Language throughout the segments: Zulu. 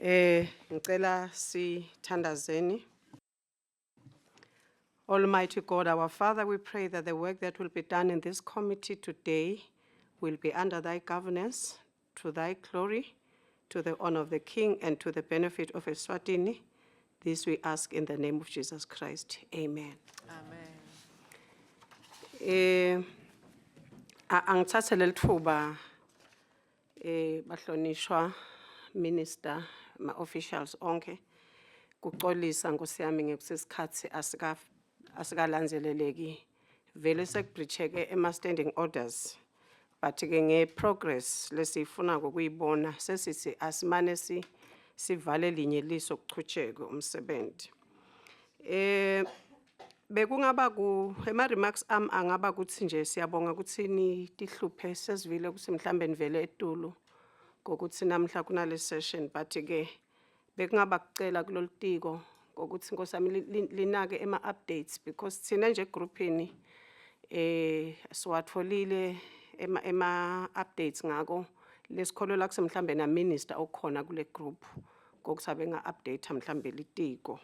Ngicela sithandazeni. Almighty God, our Father, we pray that the work that will be done in this committee today will be under thy governance, to thy glory, to the honor of the King, and to the benefit of Eswatini. This we ask in the name of Jesus Christ. Amen. Amen. Angithathe leli thuba bahlonishwa minister ma-officials onke kuxolisa Nkosi yami ngekusesikhathi asikalandzeleleki vele sekubreach-ke ema-standing orders but-ke nge-progress lesiyifuna ukuyibona sesithi asimane sivale linye liso kuchutsheke umsebenzi. Bekungaba ema-remarks angaba kuthi nje siyabonga ukuthi tihluphe sesivile ukuthi mhlambe nivele etulu ngokuthi namhla kunale session but-ke bekungaba kucela kulolu tiko ngokuthi Nkosi yami linake ema-updates because thina nje egroupini siwatholile ema-updates ngako lesikholelwa ukuthi mhlambe na minister okhona kule group ngokuthi abenga-update mhlambe litiko.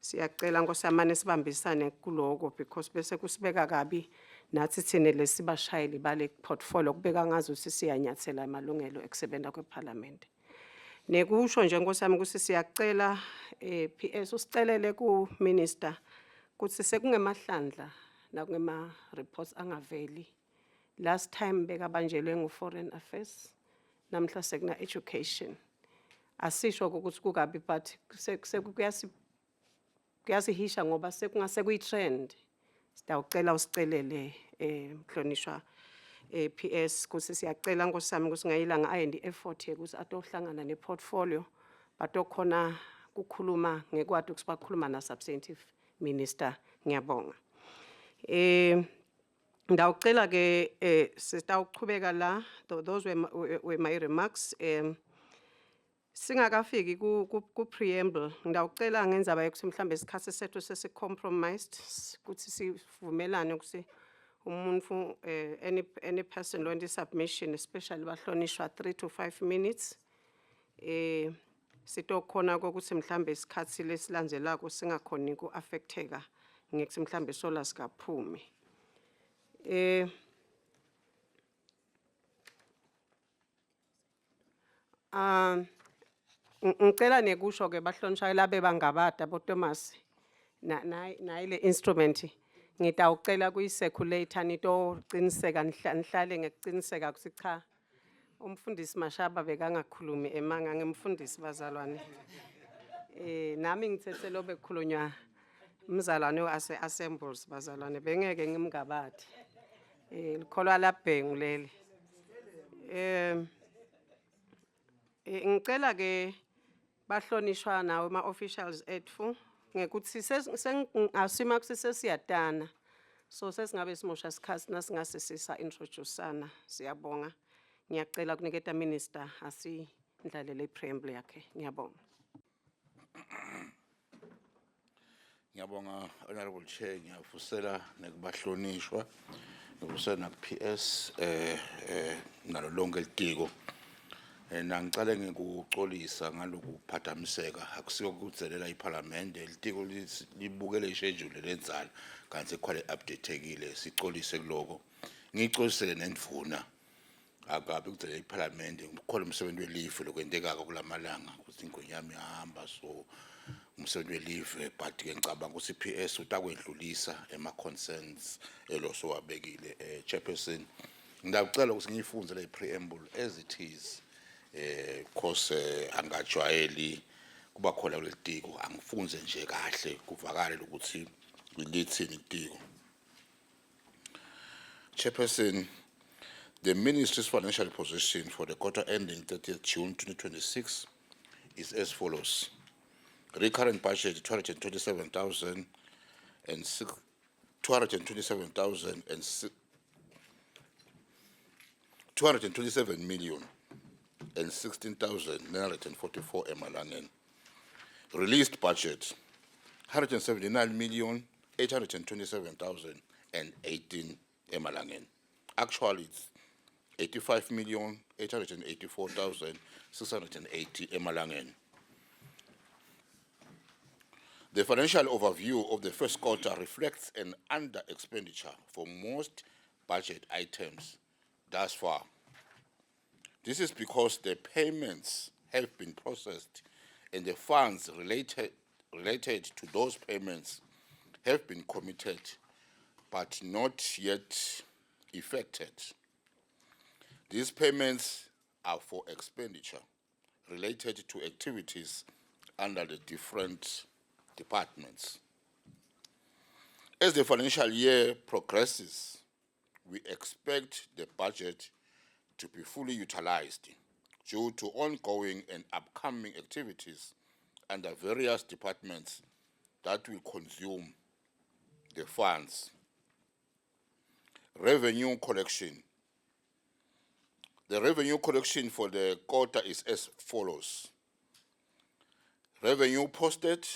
Siyacela Nkosi yami sibambisane kuloko because bese kusibeka kabi nathi thina lesibashayeli bale portfolio kubeka ngazo siyanyathela amalungelo ekusebenza kweParliament. Nekusho nje Nkosi yami ukuthi siyacela PS usicelele ku minister ukuthi sekungemahlandla nakungema reports angaveli. Last time bekabanjelwe ngo-Foreign Affairs, namhla sekuna education. Asisho ukuthi kukabi but kuyasihisha ngoba sekungase kuyi-trend. Sitawucela usicelele mhlonishwa PS ukuthi siyacela Nkosi yami ukuthi ngayilanga ayendi effort ukuthi atohlangana ne-portfolio batokhona kukhuluma ngekwadi ukuthi bakhuluma na substantive minister. Ngiyabonga. Ndawucela ke sitawuchubeka la, those were my remarks. Singakafiki ku preamble ndawucela ngenzaba yokuthi mhlambe isikhathi sethu sesi-compromised ukuthi sivumelane ukuthi umuntu any person on the submission especially bahlonishwa 3 to 5 minutes sitokhona ukuthi mhlambe isikhathi lesilandzelako singakhoni ku-affecteka ngekuthi mhlambe sola sikaphumi. Ngicela nekusho ke bahlonishwa labe bangabada bo Thomas na ile instrument ngitawucela kuyi-circulator nitoqiniseka nihlale ngekuqiniseka ukuthi cha umfundisi Mashaba bekangakhulumi emanga ngemfundisi bazalwane. Nami ngithethe lobe kukhulunywa umzalwane ase-assembles bazalwane bengeke ngimngabadi. Likholwa labhengu leli. Ngicela ke bahlonishwa nawe ama-officials ethu ngekuthi asima ukuthi sesiyadana so sesingabe simosha isikhathi nasingase sisa-introduce-ana. Siyabonga. Ngiyacela kuniketa minister asindlalele i-preamble yakhe. Ngiyabonga. Ngiyabonga Honorable Chair, ngiyafusela nekubahlonishwa ngifusela naku-PS nalo lonke litiko. Ngicela ngikuxolisa ngaloku phathamiseka akusiyo ukudzelela iParliament litiko libukele ishedule lenzalo kanti ekhwale updateekile sixolise kuloko. Ngixolisele nendvuna akabe ukudzelela iParliament ukukhole umsebenzi welive lokwendekaka kulamalanga ukuthi ingonyama yami yahamba so umsebenzi welive but ke ngicabanga ukuthi PS utakwedlulisa ema-concerns eloso wabekile chairperson. Ngicela ukuthi ngiyifunze le preamble as it is. Course angajwayeli kuba khona kulelitiko angifunze nje kahle kuvakale ukuthi lithini itiko. Chairperson, the ministry's financial position for the quarter ending 30th June 2026 is as follows. Recurrent budget 227 million and 16,944 emalangeni. Released budget 179,827,018 emalangeni. Actually it's 85,884,680 emalangeni. The financial overview of the first quarter reflects an under expenditure for most budget items thus far. This is because the payments have been processed and the funds related to those payments have been committed but not yet effected. These payments are for expenditure related to activities under the different departments. As the financial year progresses, we expect the budget to be fully utilized due to ongoing and upcoming activities under various departments that will consume the funds. Revenue collection. The revenue collection for the quarter is as follows. Revenue posted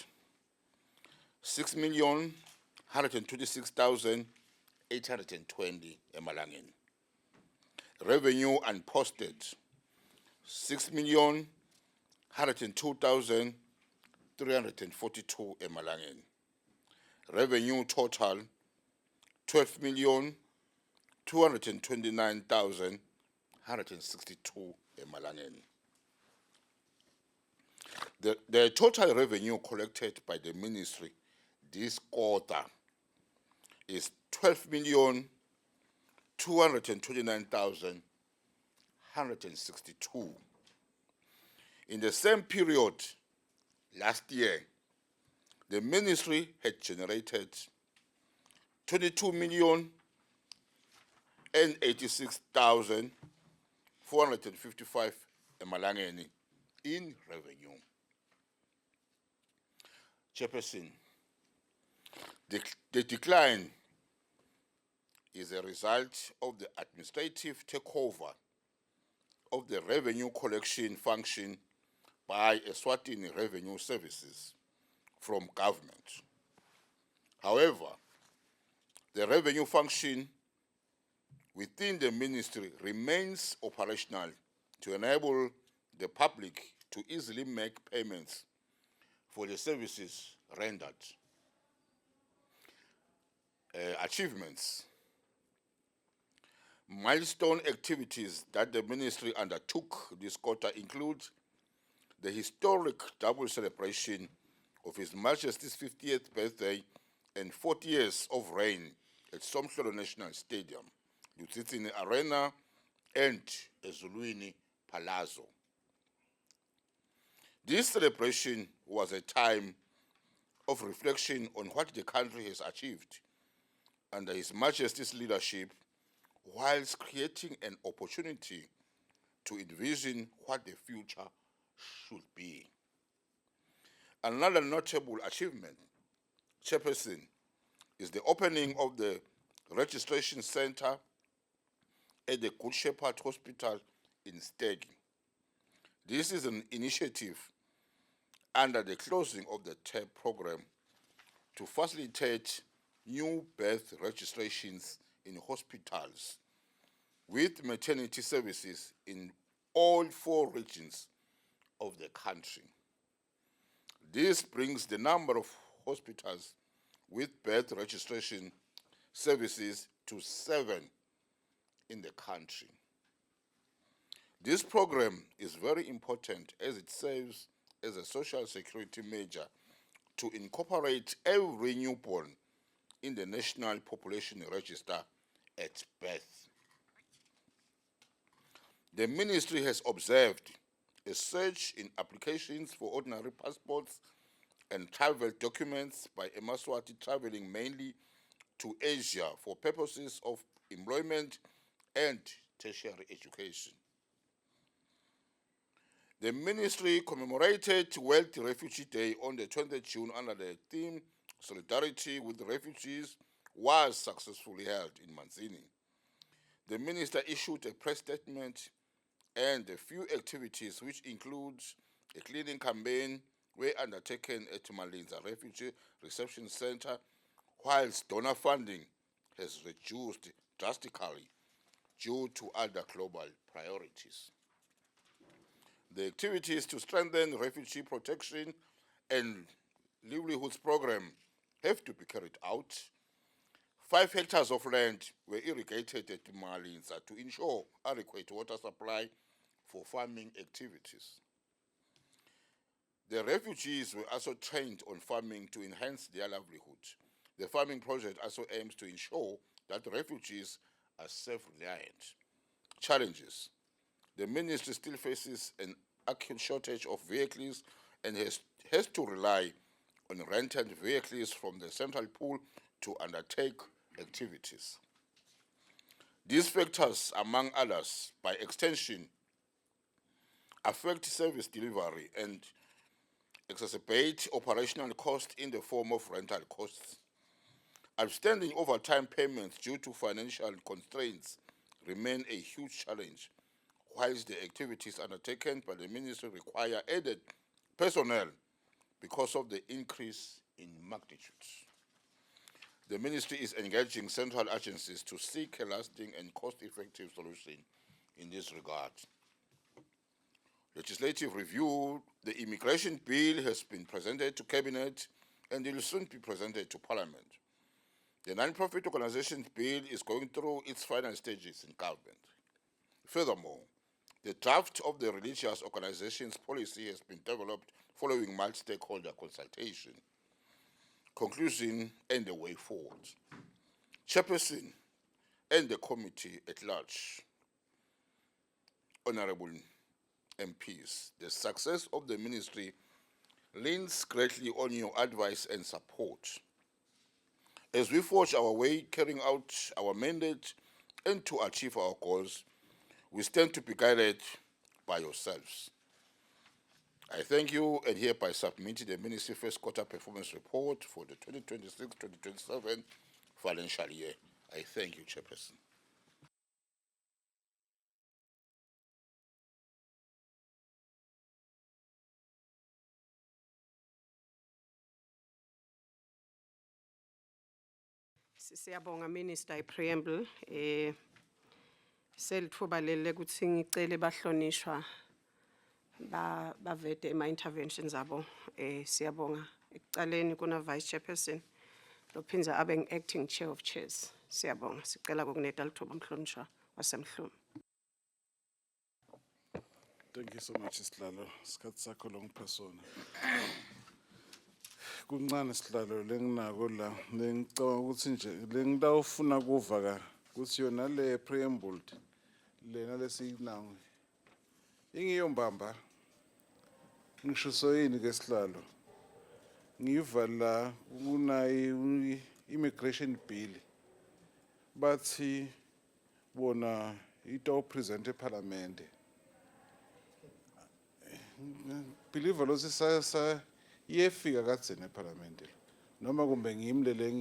6,126,820 emalangeni. Revenue unposted 6,102,342 emalangeni. Revenue total 12,229,162 emalangeni. The total revenue collected by the ministry this quarter is 12,229,162. In the same period last year, the ministry had generated 22,086,455 emalangeni in revenue. Chairperson, the decline is a result of the administrative takeover of the revenue collection function by Eswatini Revenue Services from government. However, the revenue function within the ministry remains operational to enable the public to easily make payments for the services rendered. Achievements. Milestone activities that the ministry undertook this quarter include the historic double celebration of His Majesty's 50th birthday and 40 years of reign at Somhlolo National Stadium, Lutsitsini Arena, and Ezulwini Palazzo. This celebration was a time of reflection on what the country has achieved under His Majesty's leadership, whilst creating an opportunity to envision what the future should be. Another notable achievement, Chairperson, is the opening of the registration center at the Good Shepherd Hospital in Stegi. This is an initiative under the closing of the TAP program to facilitate new birth registrations in hospitals with maternity services in all 4 regions of the country. This brings the number of hospitals with birth registration services to 7 in the country. This program is very important as it serves as a social security measure to incorporate every newborn in the National Population Register at birth. The ministry has observed a surge in applications for ordinary passports and travel documents by Emaswati traveling mainly to Asia for purposes of employment and tertiary education. The ministry commemorated World Refugee Day on the 20th June under the theme Solidarity with Refugees was successfully held in Manzini. The minister issued a press statement and a few activities which includes a cleaning campaign were undertaken at Malinza Refugee Reception Center, whilst donor funding has reduced drastically due to other global priorities. The activities to strengthen refugee protection and livelihoods program have to be carried out. 5 hectares of land were irrigated at Malinza to ensure adequate water supply for farming activities. The refugees were also trained on farming to enhance their livelihood. The farming project also aims to ensure that refugees are self-reliant. Challenges. The ministry still faces an acute shortage of vehicles and has to rely on rented vehicles from the central pool to undertake activities. These factors, among others, by extension, affect service delivery and exacerbate operational costs in the form of rental costs. Outstanding overtime payments due to financial constraints remain a huge challenge, whilst the activities undertaken by the ministry require added personnel because of the increase in magnitude. The ministry is engaging central agencies to seek a lasting and cost-effective solution in this regard. Legislative review, the immigration bill has been presented to Cabinet and it will soon be presented to Parliament. The non-profit organizations bill is going through its final stages in government. Furthermore, the draft of the religious organizations policy has been developed following multi-stakeholder consultation, conclusion and the way forward. Chairperson and the committee at large, honorable MPs, the success of the ministry leans greatly on your advice and support. As we forge our way carrying out our mandate and to achieve our goals, we stand to be guided by yourselves. I thank you and hereby submit the Ministry First Quarter Performance Report for the 2026-2027 financial year. I thank you, Chairperson. Siyabonga Minister i-preamble selithuba leli ukuthi ngicele bahlonishwa bavete ama-interventions abo. Siyabonga ekucaleni kuna Vice Chairperson lophinza abe acting Chair of Chairs. Siyabonga sicela kokuneta lithuba umhlonishwa wasemhlumi. Thank you so much, Sihlalo. Sikhathi sakho lo ngiphasona. Kuncane Sihlalo lenginako la, ngicabanga ukuthi nje lengitawufuna kuva ka ukuthi yona le preamble lena lesinawo. Ingiyombamba. Ngisho soyini ke Sihlalo. Ngiva la kunayi immigration bill. Bathi bona ito present eParliament. Believe lo sa yefika katsene eParliament noma kumbe ngimlele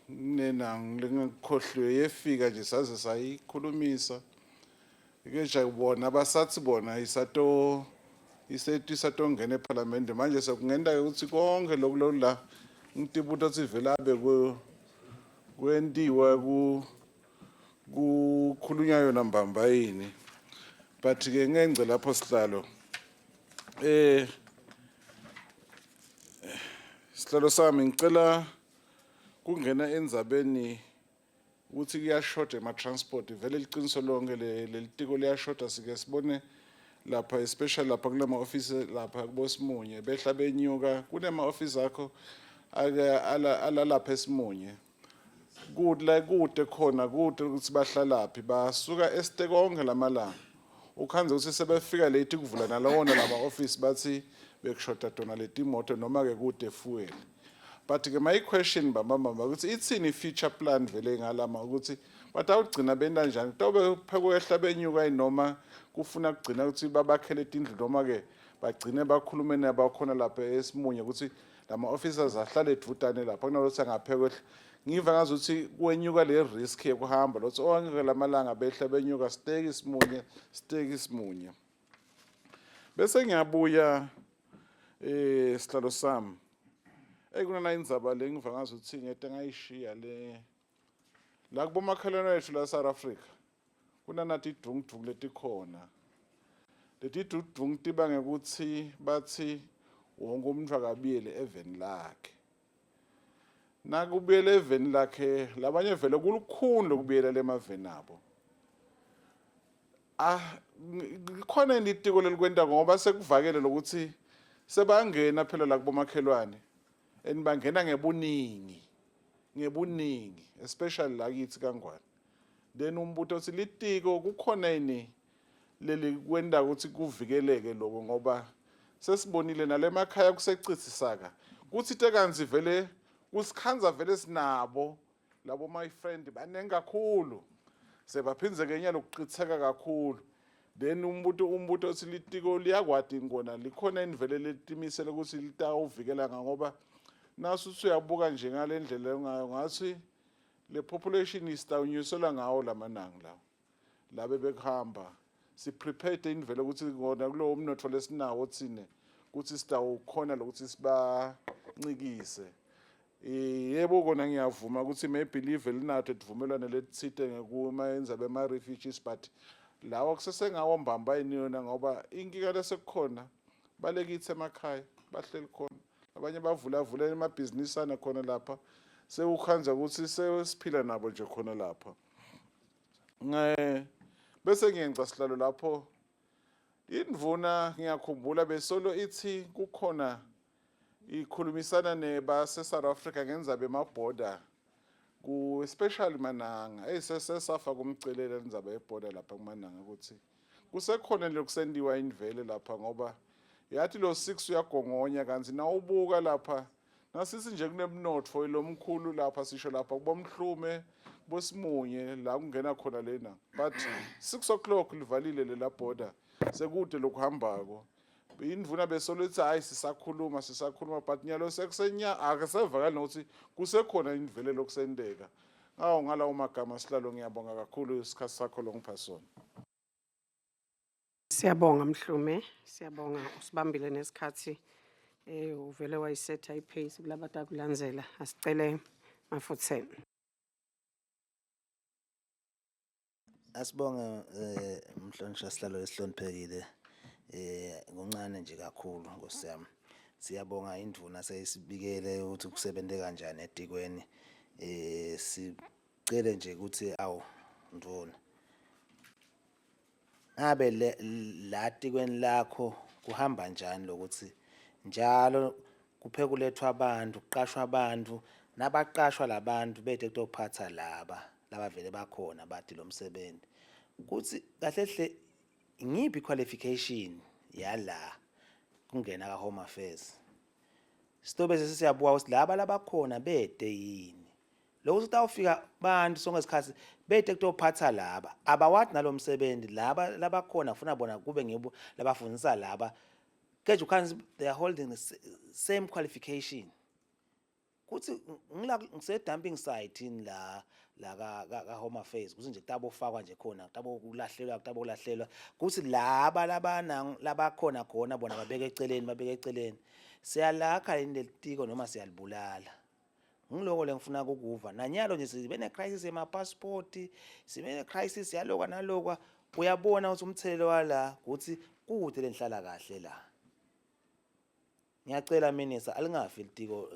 nginenang lengikhohlwe yefika nje saze sayikhulumisa ke nje bona basathi bona isatongena eParliament manje sekungenda ukuthi konke lokula ngitibuta ukuthi vela abe kwendiwa kukhulunywa yona mbamba yini. But ke ngengce lapho Sihlalo Sihlalo sami ngicela kungena endzabeni ukuthi kuyashota ema transport vele liqiniso lonke lelitiko liyashota sike sibone lapha especially lapha kulama office lapha kuboSimunye behla benyuka kunema office akho ala lapha eSimunye kude khona kude ukuthi bahlalaphi basuka esitekonke lamalanga ukhanze ukuthi sebefika late kuvula nalawona lama office bathi bekushota tona leti moto noma ke kude fuel. But ke my question bamba ukuthi itsini future plan vele ngalama ukuthi batawugcina benda njani tobe phekwehle benyuka noma kufuna kugcina ukuthi babakhele indlu noma ke bagcine bakhulume nabakhona lapha eSimunye ukuthi lama officers ahlale edvutane lapha kunalothi angaphekwehle. Ngiva ngazuthi kwenyuka le risk yokuhamba lothi onke lamalanga behla benyuka stake Simunye bese ngiyabuya Sihlalo sami kunana indzaba lengiva ngazuthi ngete ngayishiya le la kubomakhelwane wethu la South Africa kunanathi idrungdrung letikhona leti drungdrung tiba ngekuthi bathi wonke umuntu akabiyele eveni lakhe. Nakubiyela eveni lakhe labanye vele kulukhulu lokubiyela lemaveni abo. Khona inditiko lelikwenta ngoba sekuvakele lokuthi sebangena phela la kubomakhelwane bangena ngebuningi especially la kithi kaNgwane. Then umbuto uthi litiko kukhona yini leli kwenda ukuthi kuvikeleke lokho ngoba sesibonile nalemakhaya kusecitsisaka kuthi tekanzi vele kusikhanza vele sinabo labo my friend banenge kakhulu sebaphindze kenya lokuqhitheka kakhulu. Then umbuto uthi litiko liyakwadi ngona likhona indvele letimisele ukuthi litawuvikela ngoba nasu uyabuka nje ngale ndlela ngayo ngathi le population istawunyuselwa ngawo lamananga lawo labe bekuhamba si prepared indvele ukuthi ngona kulo umnotho lesinawo thine ukuthi sitawukhona lokuthi sibancikise. Yebo kona ngiyavuma ukuthi maybe live linathe sivumelwane letsite ngekuma yenza bema refugees but lawo kusesengawo mbamba yona ngoba inkinga lesekukhona balekithi emakhaya bahleli khona abanye bavula emabhizinisi ana khona lapha sewukhanza ukuthi sesiphila nabo nje khona lapha. Bese ngiyenza sihlalo lapho indvuna ngiyakhumbula besolo ithi kukhona ikhulumisana nebase South Africa ngenza bemaborder ku especially Mananga sesafa kumcelela indzaba yeborder lapha kuMananga ukuthi kusekhona lokusendiwa indvele lapha ngoba yathi lo 6 uyagongonya kanzi na ubuka lapha nasisi nje kunemnotfo lomkhulu lapha sisho lapha kubomhlume bosimunye la kungena khona lena but 6 o'clock livalile lela border sekude lokuhambako. Indvuna besolothi hayi sisakhuluma but nyalo sekusenya akasevakali nokuthi kusekhona indvele lokusendeka. Ngalawo magama sihlalo ngiyabonga kakhulu isikhathi sakho longipha sona. Siyabonga Mhlume, siyabonga usibambile nesikhathi uvele wayisetha ipace kulabata kulandzela. Asicele Mafutseni. Asibonga umhlonishwa sihlalo esihloniphekile ngoncane nje kakhulu ngosiyami. Siyabonga indvuna seyisibikele ukuthi kusebenze kanjani etikweni. Sicela nje ukuthi awu ndvuna ngabe la tikweni lakho kuhamba njani lokuthi njalo kuphekulethwa abantu kuqashwa abantu nabaqashwa labantu bethe kutophatha laba vele bakhona bathi lo msebenzi kuthi kahle hle ngiphi qualification yala kungena ka Home Affairs sitobe sesiyabuka ukuthi labakhona bede yini lokho utawufika bantu sonke isikhathi bethe kutophatha laba abawathi nalomsebenzi labakhona ufuna bona kube ngibo labafundisa laba keje ukhansi they are holding the same qualification kuthi ngise dumping site in la ka Home Affairs kuthi nje kutabofakwa nje khona kutabokulahlelwa kuthi labakhona khona bona babeke eceleni siyalakha indletiko noma siyalibulala. Ngiloko lengifuna ukukuva nanyalo nje sibe ne crisis ema passport sibe ne crisis yaloka naloka uyabona ukuthi umthelelo wala ukuthi kude lenhlala kahle la. Ngiyacela minister alingafi litiko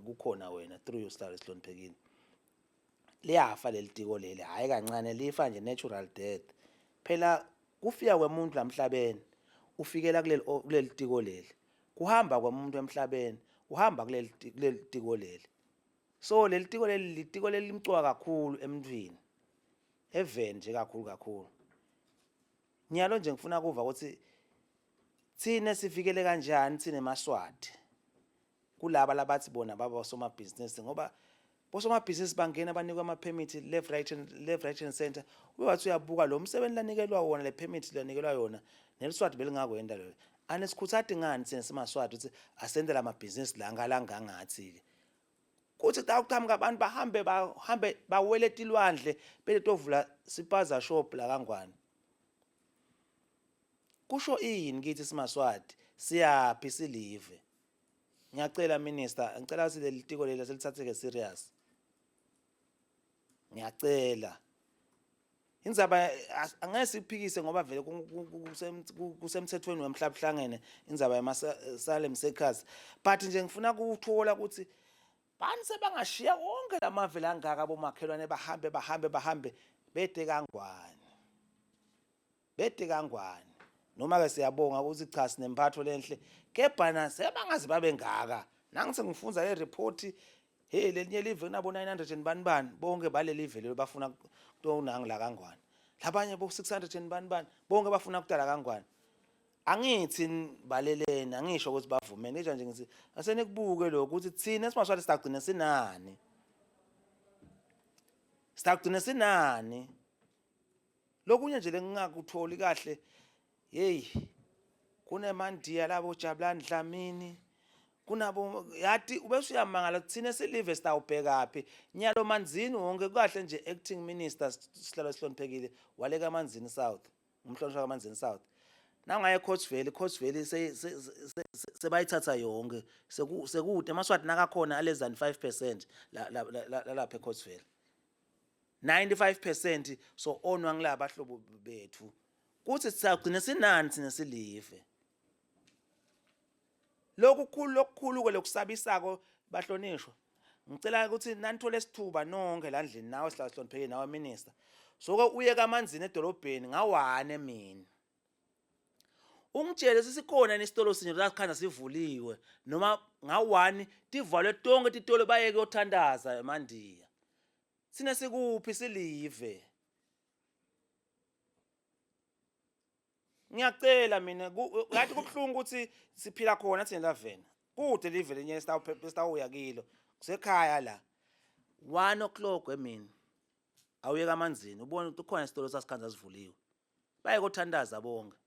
kukhona wena through your style esihloniphekile liyafa lelitiko leli hayi kancane lifa nje natural death phela kufika kwemuntu lamhlabeni ufikela kuleli tiko leli kuhamba kwemuntu emhlabeni uhamba kuleli tiko leli so leli tiko leli litiko leli limcwa kakhulu emntwini eveni nje kakhulu nyalo nje ngifuna kuva ukuthi thina sifikele kanjani thina eMaswati kulaba labathi bona baba somabhizinisi ngoba bosomabhizinisi bangena banikwa ama permit left right and center uyathi uyabuka lo msebenzi lanikelwa wona le permit lanikelwa yona neliswati belingakwenda lo anesikhuthadi ngani thina seMaswati ukuthi asendela amabhizinisi la ngalangangathi kuthi tawuqhamuka abantu bahambe baweleta ilwandle betovula sipaza shop la kaNgwane kusho ini kithi siMaswati siyaphi silive. Ngiyacela minister ngicela ukuthi leli tiko leli selithatheke serious ngiyacela indzaba angeke siphikise ngoba vele kusemthethweni wemhlabuhlangene indzaba yaMasalem Circus, but nje ngifuna ukuthola ukuthi bani sebangashiya wonke lamave langaka abomakhelwane bahambe bede kangwane noma ke siyabonga ukuthi cha sinemphatho lenhle kepha na sebangazi babe ngaka nangithi ngifunza le report hey lelinye live nabo 900 bani bonke baleli live lelo bafuna kunangi la kangwane labanye bo 600 bani bonke bafuna kudala kangwane angithi balelene angisho ukuthi bavumene nje ngithi asenikubuke lokho ukuthi thina simaswati sitagcina sinani lokunye nje lengingakutholi kahle hey kunemandiya labo Jabulani Dlamini kunabo yathi ubese uyamangala thina silive sitawubhekaphi nyalo manzini wonke kahle nje acting minister sihlalo sihloniphekile waleka amanzini South umhlonishwa kamanzini South nangaye Coast Valley sebayithatha yonke sekude amaswati nakakhona less than 5% lapha eCoast Valley 95% so onwa ngilaba bahlobo bethu kuthi sisagcina sinani sine silive lokukhulu ke lokusabisako bahlonishwa ngicela ukuthi nanithole isithuba nonke la ndlini nawe sihloniphekile nawe minister so ke uye kamanzini edolobheni ngawane mina ungitshele sisikhona nesitolo sinye lakhanda sivuliwe noma nga1 tivalwe tonke titolo bayeke yothandaza eMandiya sine sikuphi silive ngiyacela mina ngathi kubhlungu ukuthi siphila khona thina la vena kude live lenye sitawuya kilo kusekhaya la 1 o'clock emini awuyeka amanzini ubone ukuthi ukhona isitolo sasikhanza sivuliwe bayeke yothandaza bonke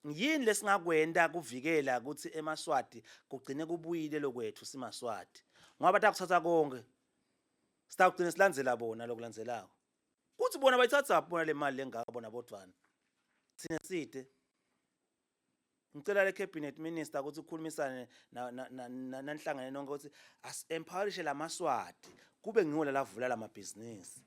yini lesingakwenda kuvikela ukuthi eMaswati kugcine kubuyile lokwethu siMaswati ngoba batakuthatha konke sitagcina silandzela bona lokulandzelako kuthi bona bayithatha bona le mali lengaka bona bodwana sine side ngicela le cabinet minister ukuthi ukhulumisane nanhlangane nonke ukuthi as-empowerishe laMaswati kube ngiwola lavula lamabhizinisi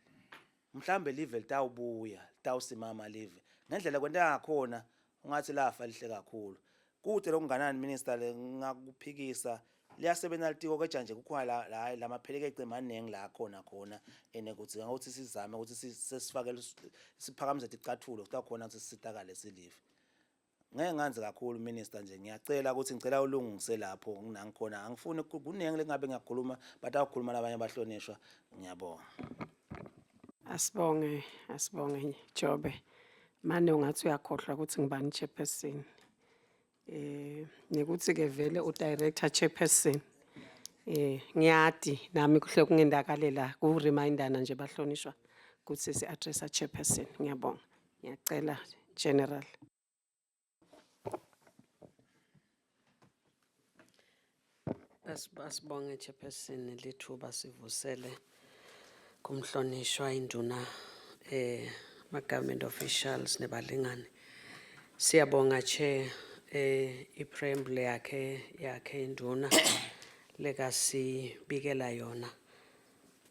mhlambe live litawubuya litawusimama live ngendlela kwenta ngakhona ungathi lafa lihle kakhulu kude lokunganani minister lengakuphikisa liyasebenza litiko keja nje kukhona la lamapheleke ecemaningi la khona ene kuthi ngokuthi sizame ukuthi sesifake siphakamise icathulo kuthi khona ukuthi sisitakale silive ngeke nganze kakhulu minister nje ngiyacela ukuthi ngicela ulungise lapho nginangikhona angifuni kunenge lengabe ngiyakhuluma batawukhuluma labanye abahlonishwa ngiyabonga asibonge Jobe manje ungathi uyakhohlwa ukuthi ngibani chairperson nekuthi ke vele udirector chairperson ngiyadi nami kuhle kungendakalela ku remindana nje bahlonishwa ukuthi si addressa chairperson ngiyabonga ngiyacela general Asibonge chairperson lithuba sivusele kumhlonishwa induna ma-government officials nebalingani siyabonga chair ipreamble yakhe induna lekasibikela yona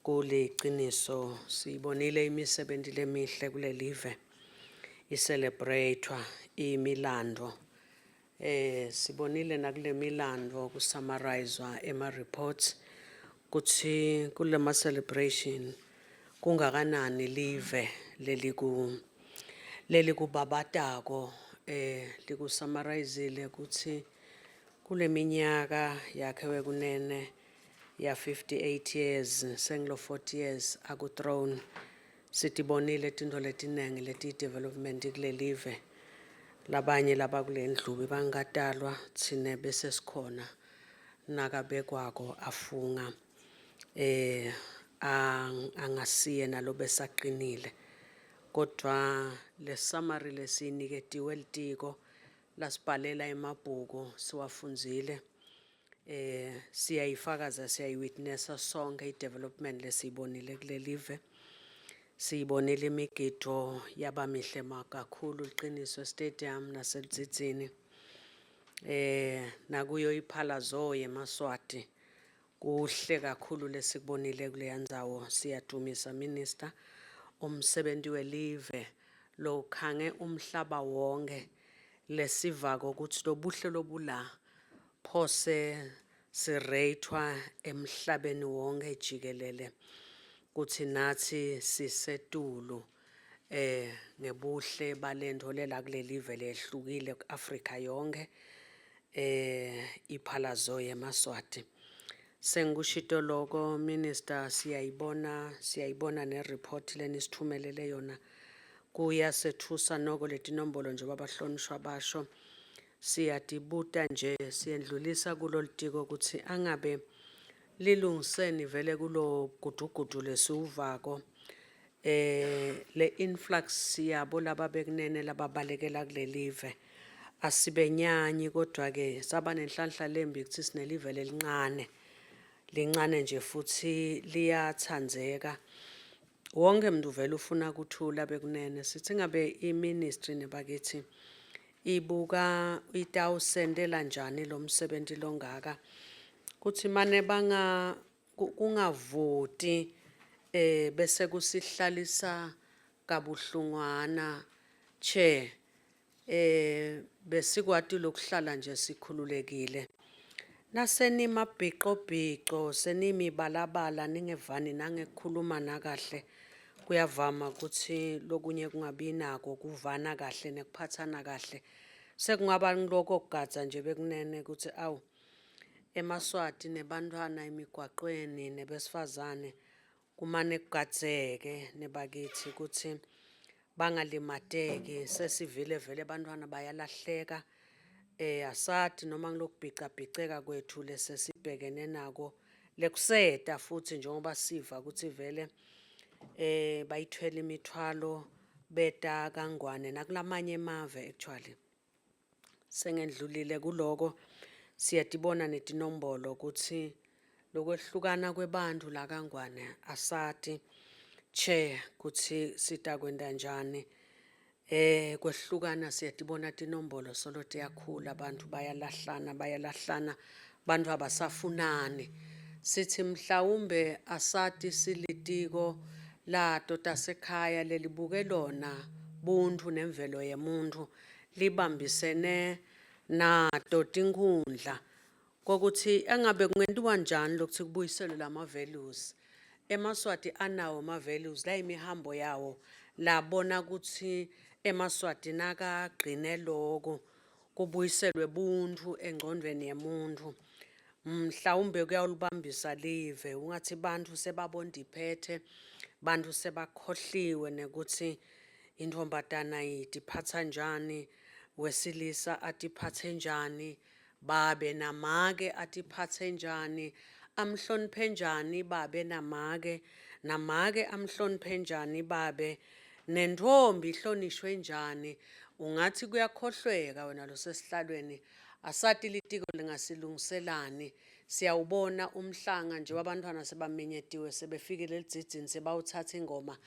kule qiniso sibonile imisebenzi lemihle kule live icelebratewa imilando sibonile nakule milando kusummarizwa ema-reports kuthi kule ma-celebration kungakanani live leli kubabatako likusummarizile kuthi kule minyaka yakhe kunene ya 58 years sengilo 40 years akuthrone sitibonile tinto letinenge leti development kule live labanye laba kule ndlubi bangatalwa thine bese sikhona nakabekwako afunga angasiye nalo besaqinile kodwa le summary lesiniketiwe litiko lasibhalela emabhuku siwafunzile siyayifakaza siyayitnessa sonke i-development lesiyibonile kule live siyibonile imigido yabamihle kakhulu liqiniso stadium naselidzini nakuyo iphalazo yeMaswati Kuhle kakhulu lesikubonile kuleya ndzawo. Siyadumisa Minister. Umsebenzi welive lo khange umhlaba wonke lesivako ukuthi lobuhle lobula phose sireyithwa emhlabeni wonke jikelele kuthi nathi sisetulu ngebuhle balento lela kulelive lehlukile kuAfrika yonke iphalazo yeMaswati. Sengikushito lokho Minister, siyayibona nereport lenisithumelele yona. Kuyasethusa noko letinombolo njengoba abahlonishwa basho. Siyatibuta nje siyendlulisa kulolitiko ukuthi angabe lilungiseni vele kulo gudugudu lesiuvako le influx yabo laba bekunene lababalekela kulelive asibenyanyi kodwa ke saba nenhlanhla lembi ukuthi sinelive lelincane lincane nje futhi liyathandzeka. Wonke umuntu vele ufuna ukuthula bekunene. Sithi ngabe iministry nebakithi ibuka itawusendela njani lo msebenzi longaka kuthi mane kungavoti bese kusihlalisa kabuhlungwana besikwati lokuhlala nje sikhululekile. Nasenima bhiqo senimi balabala ningevani nangekukhuluma nakahle kuyavama ukuthi lokunye kungabi nako kuvana kahle nekuphathana kahle. Sekungaba ngiloko kugadza nje bekunene ukuthi awu eMaswati nebantwana emigwaqweni nebesifazane kumane kugadzeke nebakithi ukuthi bangalimateki. Sesivile vele abantwana bayalahleka. Asati noma ngilokubhicabhiceka kwethu lesesibhekene nako lekuseta futhi njengoba siva ukuthi vele bayithwele imithwalo beta kangwane nakulamanye emave actually. Sengendlulile kuloko siyatibona netinombolo ukuthi lokwehlukana kwebantu la kangwane asati kuthi sitakwenda njani. Kwehlukana siyatibona tinombolo solo tiyakhula abantu bayalahlana bantu abasafunani. Sithi mhlawumbe asati silitiko lato tasekhaya lelibuke lona buntu nemvelo yemuntu libambisene nato tinkhundla kokuthi engabe kungentiwa njani lokuthi kubuyiselwe lama values. eMaswati anawo ama values la imihambo yawo labona ukuthi eMaswati nakagqine lokho kubuyiselwe buntu engcondweni yemuntu. Mhlawumbe kuyawulibambisa live ungathi bantu sebabonda iphethe bantu sebakhohliwe nekuthi intombatana itiphatha njani wesilisa atiphathe njani babe namake atiphathe njani amhloniphe njani babe namake amhloniphe njani babe nentombi ihlonishwe njani. Ungathi kuyakhohlweka wena losesihlalweni asati litiko lingasilungiselani. Siyawubona umhlanga nje wabantwana sebaminyetiwe sebefikile elidzidzini sebawuthatha ingoma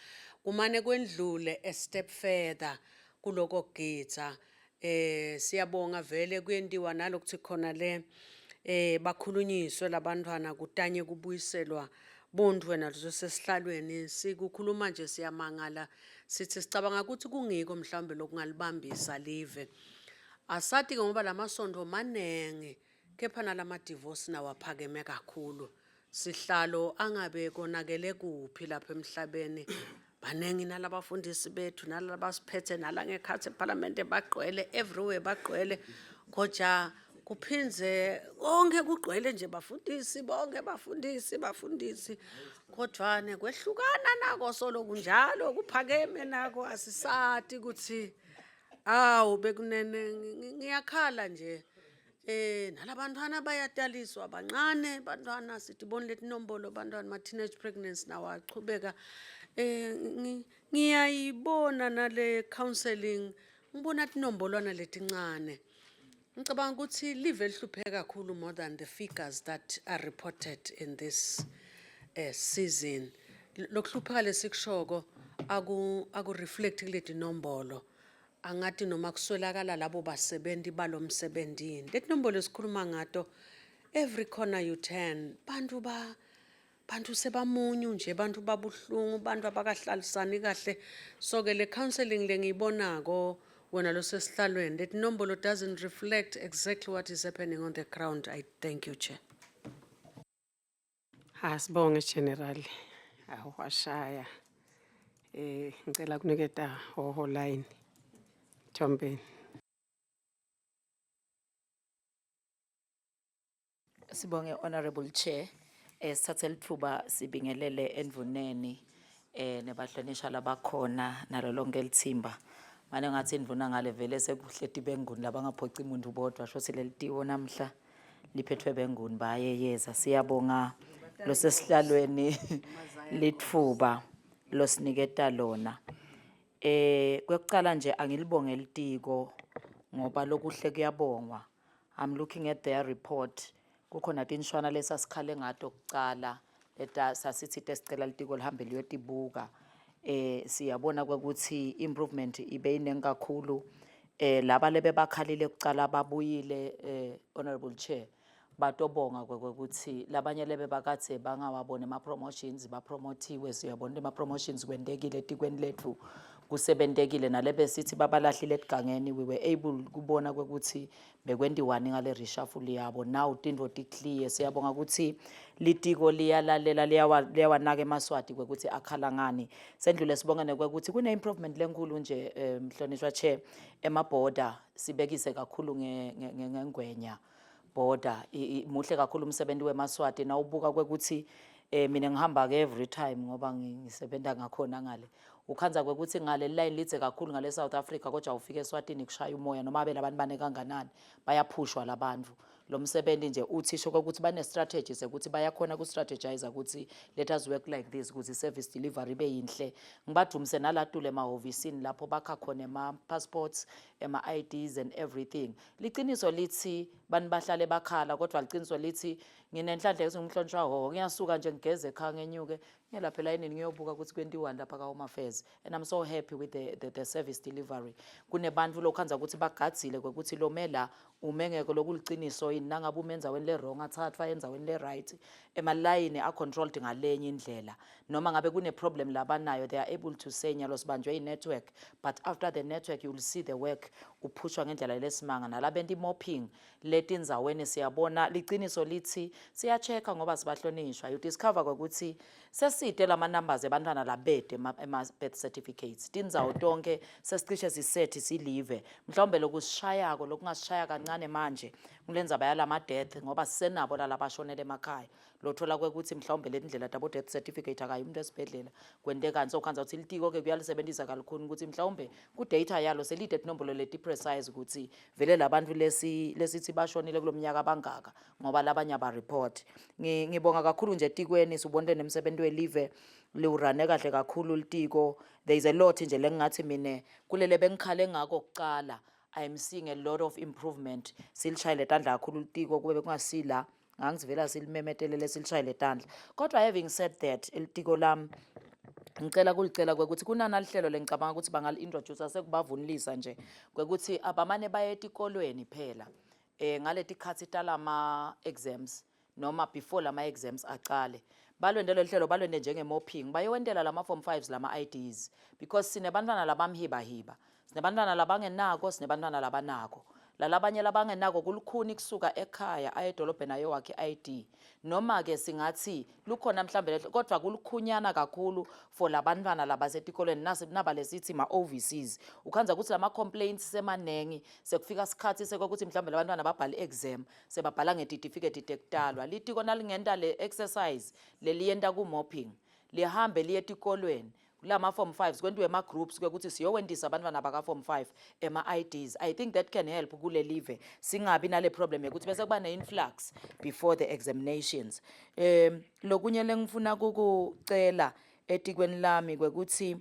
kumane kwendlule a step further kuloko kugidza. Siyabonga vele kuyendiwa nalokuthi khona le bakhulunyiswe labantwana kutanye kubuyiselwa buntu wena losesihlalweni. Sikukhuluma nje siyamangala sithi sicabanga ukuthi kungiko mhlawumbe lokungalibambisa live. Asati ngoba lamasonto manenge kepha nalama divorce nawo aphakeme kakhulu. Sihlalo angabe konakele kuphi lapha emhlabeni. Banengi nalabafundisi bethu nalabasiphethe nala ngekhathi eParliament bagqwele everywhere bagqwele kodwa kuphinze konke kugqwele nje bafundisi bonke bafundisi kodwa kwehlukana nako solo kunjalo kuphakeme nako asisati ukuthi awu bekunene ngiyakhala nje. Nalabantwana bayataliswa abancane bantwana sitibona letinombolo bantwana ma teenage pregnancy nawo achubeka. Ngiyayibona nale counseling ngibona tinombolwana letincane. Ngicabanga ukuthi live lihlupheka kakhulu more than the figures that are reported in this season. Lokuhlupheka lesikushoko aku reflect kule tinombolo. Angati noma kuswelakala labo basebenzi balomsebenzini. Letinombolo esikhuluma ngato every corner you turn bantu sebamunyu nje, bantu babuhlungu, bantu abakahlalisani kahle. So ke le counseling lengiyibonako wena lo sesihlalweni, that nombolo doesn't reflect exactly what is happening on the ground. I thank you, Chair. Sibonge General. Washaya. Ngicela kuniketa hoho line. Thombeni. Sibonge Honorable Chair, sithathe lithuba sibingelele endvuneni nebahlonishwa labakhona nalo lonke elithimba. Manje ngathi indvuna ngale vele sekuhleti benguni labangaphoci umuntu bodwa shothi lelitiwo namhla liphethwe benguni bayeyeza. Siyabonga lo sesihlalweni lithuba losiniketa lona. Kwekucala nje angilibonge litiko ngoba lokuhle kuyabongwa. I'm looking at their report. Kukhona tinshwana lesasikhale ngato kucala leta sasithi tesicela litiko lihambe liyotibuka. Siyabona ukuthi improvement ibe iningi kakhulu. Laba lebe bakhalile kucala babuyile Honorable Chair. Batobonga ukuthi labanye lebe bakathe bangawabona ama promotions bapromotiwe. Siyabona ama promotions kwendekile etikweni lethu kusebentekile nalebe sithi babalahlile etigangeni. We were able kubona ukuthi bekwendiwani ngale reshuffle yabo. Now tindvo clear. Siyabonga ukuthi litiko liyalalela liyawanaka emaswati ukuthi akhala ngani. Sendlule sibonga ukuthi kune improvement lenkulu nje mhlonishwa Chair emaborder sibekise kakhulu ngengwenya border muhle kakhulu umsebenzi wemaswati na ubuka ukuthi mina ngihamba ke every time ngoba ngisebenza ngakhona ngale ukhanza ukuthi ngale line lithe kakhulu ngale South Africa kodwa ufike eSwatini kushaya umoya noma abe labantu bane kanganani bayaphushwa labantu. Lo msebenzi nje uthisho ukuthi bane strategies ukuthi bayakhona ku strategize ukuthi let us work like this ukuthi service delivery beyinhle. Ngibadumise nalatule emahovisini lapho bakha khona ama passports ema IDs and everything. Liqiniso lithi bani bahlale bakhala kodwa liqiniso lithi nginenhlanhla esingumhlonishwa ho ngiyasuka nje ngigeze ekhaya ngenyuke ngiyelapha elayinini ngiyobuka ukuthi kwentiwani lapha ka Home Affairs, and I'm so happy with the service delivery. Kunebantu lokhanza ukuthi bagadzile ukuthi lo mela umengeke lokuliqiniso yini nangabe umenza weni le wrong athathwa yenza weni le right emalayini a controlled ngalenye indlela noma ngabe kune problem labanayo they are able to say nyalo sibanjwe network, but after the network you will see the work uphushwa ngendlela lesimanga nalabenti mopping letinzaweni. Siyabona liqiniso lithi siyacheka ngoba sibahlonishwa you discover ukuthi seside lama numbers ebantwana labede ema birth certificates tindzawo tonke sesicishe sisethi silive mhlawumbe lokusishayako lokungasishaya kancane manje kulenza bayalama death ngoba sisenabo lalabashonele emakhaya lothola ukuthi mhlawumbe letindlela tabo death certificate akayi umuntu esibhedlela kwenteka so khanza ukuthi litiko ke kuyalisebenzisa kalukhuni ukuthi mhlawumbe ku data yalo selide inombolo leti precise ukuthi vele labantu lesithi bashonile kulomnyaka bangaka ngoba labanye aba report. Ngibonga kakhulu nje etikweni subonile nemsebenzi welive liurane kahle kakhulu litiko. There is a lot nje lengathi mina kulele bengikhale ngako kucala I'm seeing a lot of improvement. Silishayile tandla kakhulu litiko kube kungasila ngangivela silimemetelele silishayile tandla. Kodwa having said that ilitiko lami ngicela kulicela ukuthi kunana lihlelo lengicabanga ukuthi bangali introduce sekubavunilisa nje ukuthi abamane baye etikolweni phela ngaleti khathi talama exams noma before lama exams aqale balwendelo lihlelo balwende njenge mopping bayowendela lama form 5s lama IDs because sinebantwana labamhiba sinebantwana labangenako sinebantwana labanako lalabanye labangenako kulukhuni kusuka ekhaya ayedolobheni ayowakhe ID noma ke singathi lukhona mhlambe kodwa kulukhunyana kakhulu for labantwana labasetikolweni nabalesithi ma overseas ukhanza ukuthi lama complaints semanengi sekufika isikhathi sekuthi mhlambe labantwana babhala exam sebabhala ngecertificate tektalwa litiko nalingenda le exercise leliyenda ku mopping lihambe liye etikolweni lama form 5s kwenziwe ama groups ukuthi siyowendisa abantwana baka form 5 ema IDs. I think that can help kule live singabi nale problem ukuthi bese kuba ne influx before the examinations. Lokunye lengifuna ukucela etikweni lami ukuthi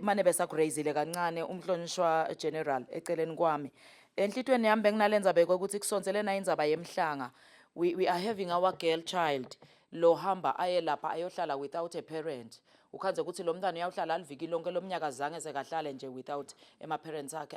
mane besa raisele kancane umhlonishwa general eceleni kwami enhlitweni yami benginalenza ukuthi kusonselena indzaba yemhlanga. We are having our girl child lo hamba aye lapha ayohlala without a parent ukhanze ukuthi lo mntwana uyawuhlala aliviki lonke lomnyaka zange sekahlale nje without ema-parents akhe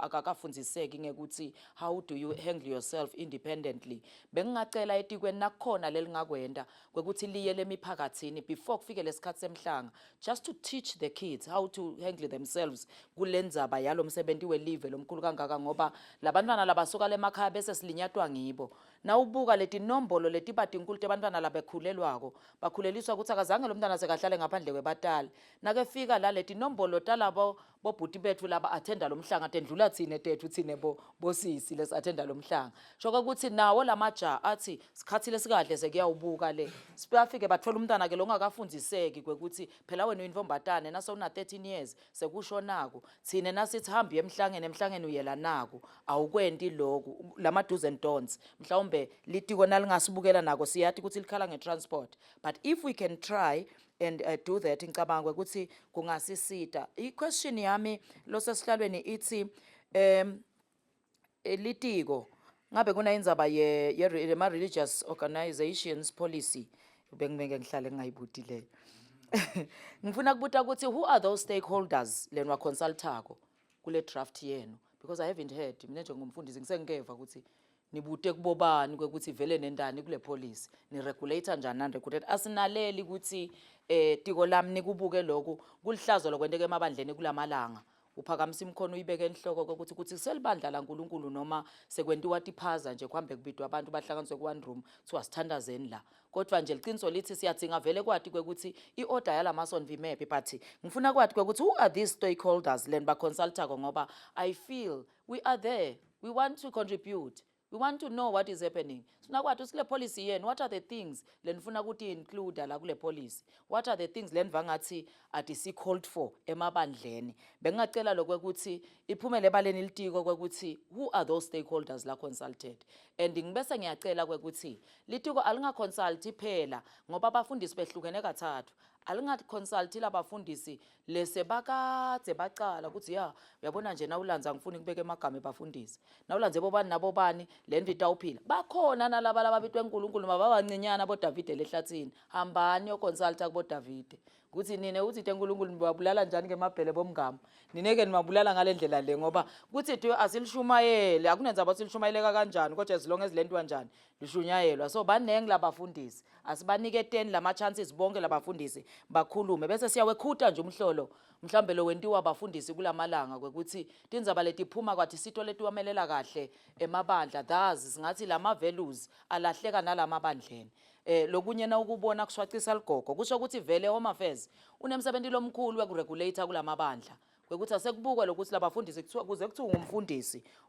akakafundziseki ngekuthi how do you handle yourself independently. Bengingacela etikweni nakhona lelingakwenda kwekuthi liye lemiphakathini before kufike lesikhathi semhlanga, just to teach the kids how to handle themselves kulendzaba yalo msebenzi welive lomkhulu kangaka, ngoba labantwana labasuka lemakhaya bese silinyatwa ngibo. Nawubuka leti nombolo letibati inkulu tebantwana labekhulelwako bakhuleliswa ukuthi akazange lo mntwana sekahlale ngaphandle kwebatali, nakefika la leti nombolo talabo bobhuti bethu laba attenda lo mhlanga tendlula thine tethu thine bosisi lesi attenda lo mhlanga. Shoka ukuthi nawo lamaja athi sikhathi lesikahle sekuyawubuka le sibafike bathola umntwana ke longakafundziseki kwekuthi phela wena uyintombatane naso una 13 years sekushonako thine nasithi hambi emhlangeni uyela nako awukwenti lokho lama do's and don'ts. Mhlawumbe litiko nalingasibukela nako siyathi ukuthi likhala ngetransport, but if we can try and do that ngicabanga ukuthi kungasisita. I-question yami losesihlalweni ithi litiko ngabe kuna indzaba ma religious organizations policy bengibeke ngihlale ngayibudile. Ngifuna kubuta ukuthi who are those stakeholders lenwa consultako kule draft yenu, because I haven't heard mina njengomfundisi ngisengeva ukuthi nibute kubobani kwekuthi vele nendani kule policy ni regulator njani non regulate. Asinaleli ukuthi tiko lami nikubuke lokho kulihlazo lokwendeke emabandleni kulamalanga uphakamisa imkhono uyibeke enhloko ukuthi kuthi selibandla laNkulunkulu noma sekwentiwa tiphaza nje kuhambe kubidwa abantu bahlanganiswe ku one room kuthiwa sithandazeni la. Kodwa nje liqiniso lithi siyadzinga vele kwati kwekuthi i-order yalamason vimephi, but ngifuna kwati kwekuthi who are these stakeholders len baconsultako, ngoba I feel we are there, we want to contribute, we want to know what is happening. Sifuna kwathi usikule policy yenu, what are the things lenifuna ukuthi include la kule policy, what are the things lenva ngathi ati called for emabandleni. Bengingacela lokwekuthi iphumele ebaleni litiko kwekuthi who are those stakeholders la consulted, and ngibese ngiyacela kwekuthi litiko alinga consult phela ngoba abafundisi behlukene kathathu, alinga consult labafundisi lesebakade bacala ukuthi ya uyabona nje nawulanza ngifuna ukubeka emagama ebafundisi nawulanze bobani nabobani le ndvita uphila bakhona nalaba lababitwe enkulunkulu mababancinyana boDavide lehlathini, hambani yo consulta kubo Davide ukuthi nine uthi enkulunkulu nibabulala njani ngemabhele bomngamo, nineke nimabulala ngalendlela le ngoba kuthi thiwe asilishumayele akunenza abasilishumayeleka kanjani kodwa as long as lento kanjani lishunyayelwa. So banenge labafundisi asibanike 10 lama chances bonke labafundisi bakhulume bese siyawekhuta nje umhlolo mhlambe lo wentiwa abafundisi kulamalanga kwekuthi tindzaba letiphuma kwathi sito letiwamelela kahle emabandla thus singathi lama values alahleka nalamabandleni. Lokunye na ukubona kuswacisa ligogo kusho ukuthi vele Home Affairs unemsebenzi lomkhulu wekuregulator kulamabandla kwekuthi asekubukwa lokuthi labafundisi kuthiwa kuze kuthiwa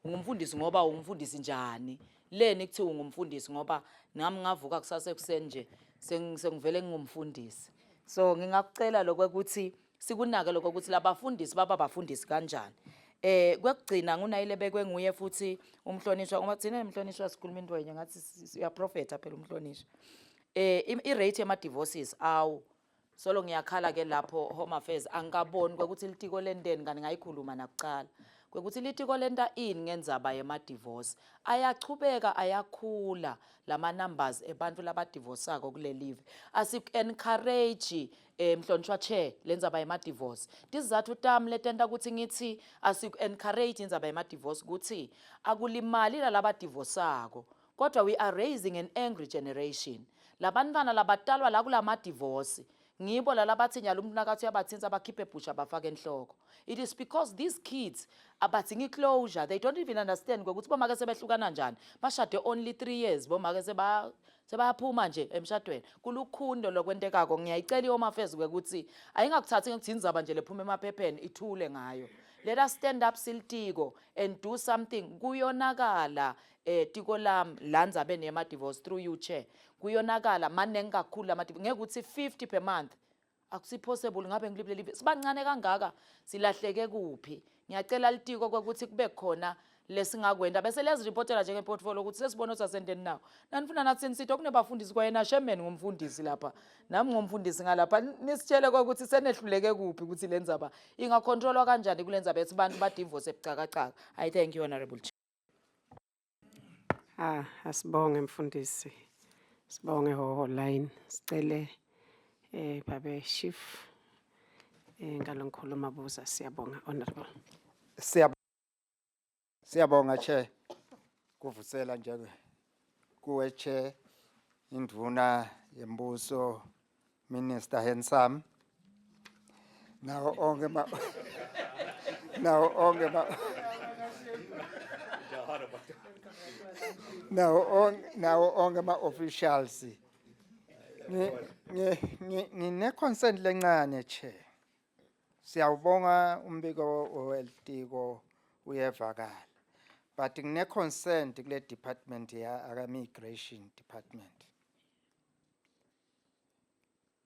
ungumfundisi ngoba ungumfundisi njani leni kuthiwa ungumfundisi ngoba nami ngavuka kusasa ekuseni nje sengivele ngingumfundisi. So ngingakucela lokwekuthi sikunake lokuthi labafundisi baba bafundisi kanjani. Kwekugcina ngunayile bekwe nguye futhi umhlonishwa ngoba thina umhlonishwa sikhuluma into yenye ngathi siya prophet phela umhlonishwa. I-rate yama divorces awu solo ngiyakhala ke lapho Home Affairs angaboni ukuthi litiko lendeni kanti ngayikhuluma nakucala kwekuthi litiko lenta ini ngenzaba yema divorce ayachubeka ayakhula lama numbers ebantu labadivorceako kule live. Asik-encourage mhlonishwa chair lenzaba yema divorce tizathu tami letenta ukuthi ngithi asik-encourage indzaba yema divorce ukuthi akulimali labadivorceako kodwa we are raising an angry generation. Labantwana labatalwa la kulama divorce ngibo lalabathi nyalo umuntu nakathi yabathinza bakhiphe ebhusha bafake enhloko. It is because these kids abathingi closure, they don't even understand ukuthi bomake sebehlukana njani bashade only 3 years bomake sebayaphuma nje emshadweni kulukhundo lokwentekako. Ngiyayicela iHome Affairs kwekuthi ayingakuthathi ngikuthi indzaba nje lephuma emaphepheni ithule ngayo. Let us stand up siltiko and do something. Kuyonakala tiko lam landzabeni yema divorce through you chair kuyonakala manengi kakhulu lama ngeke ukuthi 50 per month akusi possible ngabe ngilibele live sibancane kangaka silahleke kuphi. Ngiyacela litiko kwekuthi kube khona lesingakwenda bese lezi reportela njenge portfolio ukuthi sesibona usasendeni nawo nanifuna nathi nisito kunebafundisi kwayena chairman ngumfundisi lapha nami ngumfundisi ngalapha nisitshele ukuthi senehluleke kuphi ukuthi lenzaba ingacontrolwa kanjani kulenzaba ethi abantu badivorce ebucakacaka. I thank you Honorable Chair. Asibonge mfundisi, sibonge hoho line, sicele babe chief ngalo ngikhuluma Buza. Siyabonga Honorable. Siyabonga Chair kuvusela nje kuwe Chair induna yembuso Minister Handsome nawo onke ma officials ngine concern lencane Chair. Siyawubonga umbiko welitiko uyevakala. But ngine concern kule department ya aka migration department.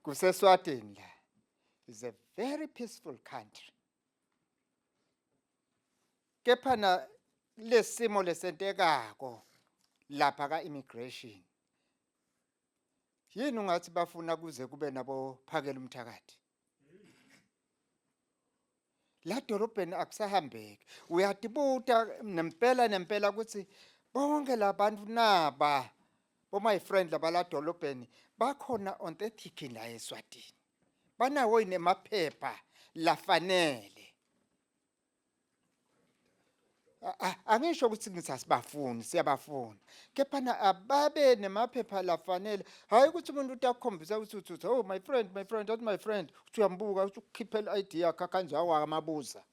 KuseSwatini la is a very peaceful country. Kepha na lesimo lesentekako lapha ka immigration. Yini ungathi bafuna kuze kube nabo phakela umthakathi? La dorobheni akusahambeki. Uyatibuta nempela ukuthi bonke labantu naba my friend laba la dorobheni bakhona on the ticket la eSwatini. Banawo inemaphepha lafanele. Angisho ukuthi ngisasibafuni siyabafuna. Kepha na ababe nemaphepha lafanele. Hayi ukuthi umuntu utakhombisa ukuthi oh my friend that's my friend. Uthi uyambuka uthi ukhiphe i-ID yakhe kanjalo wamabuza.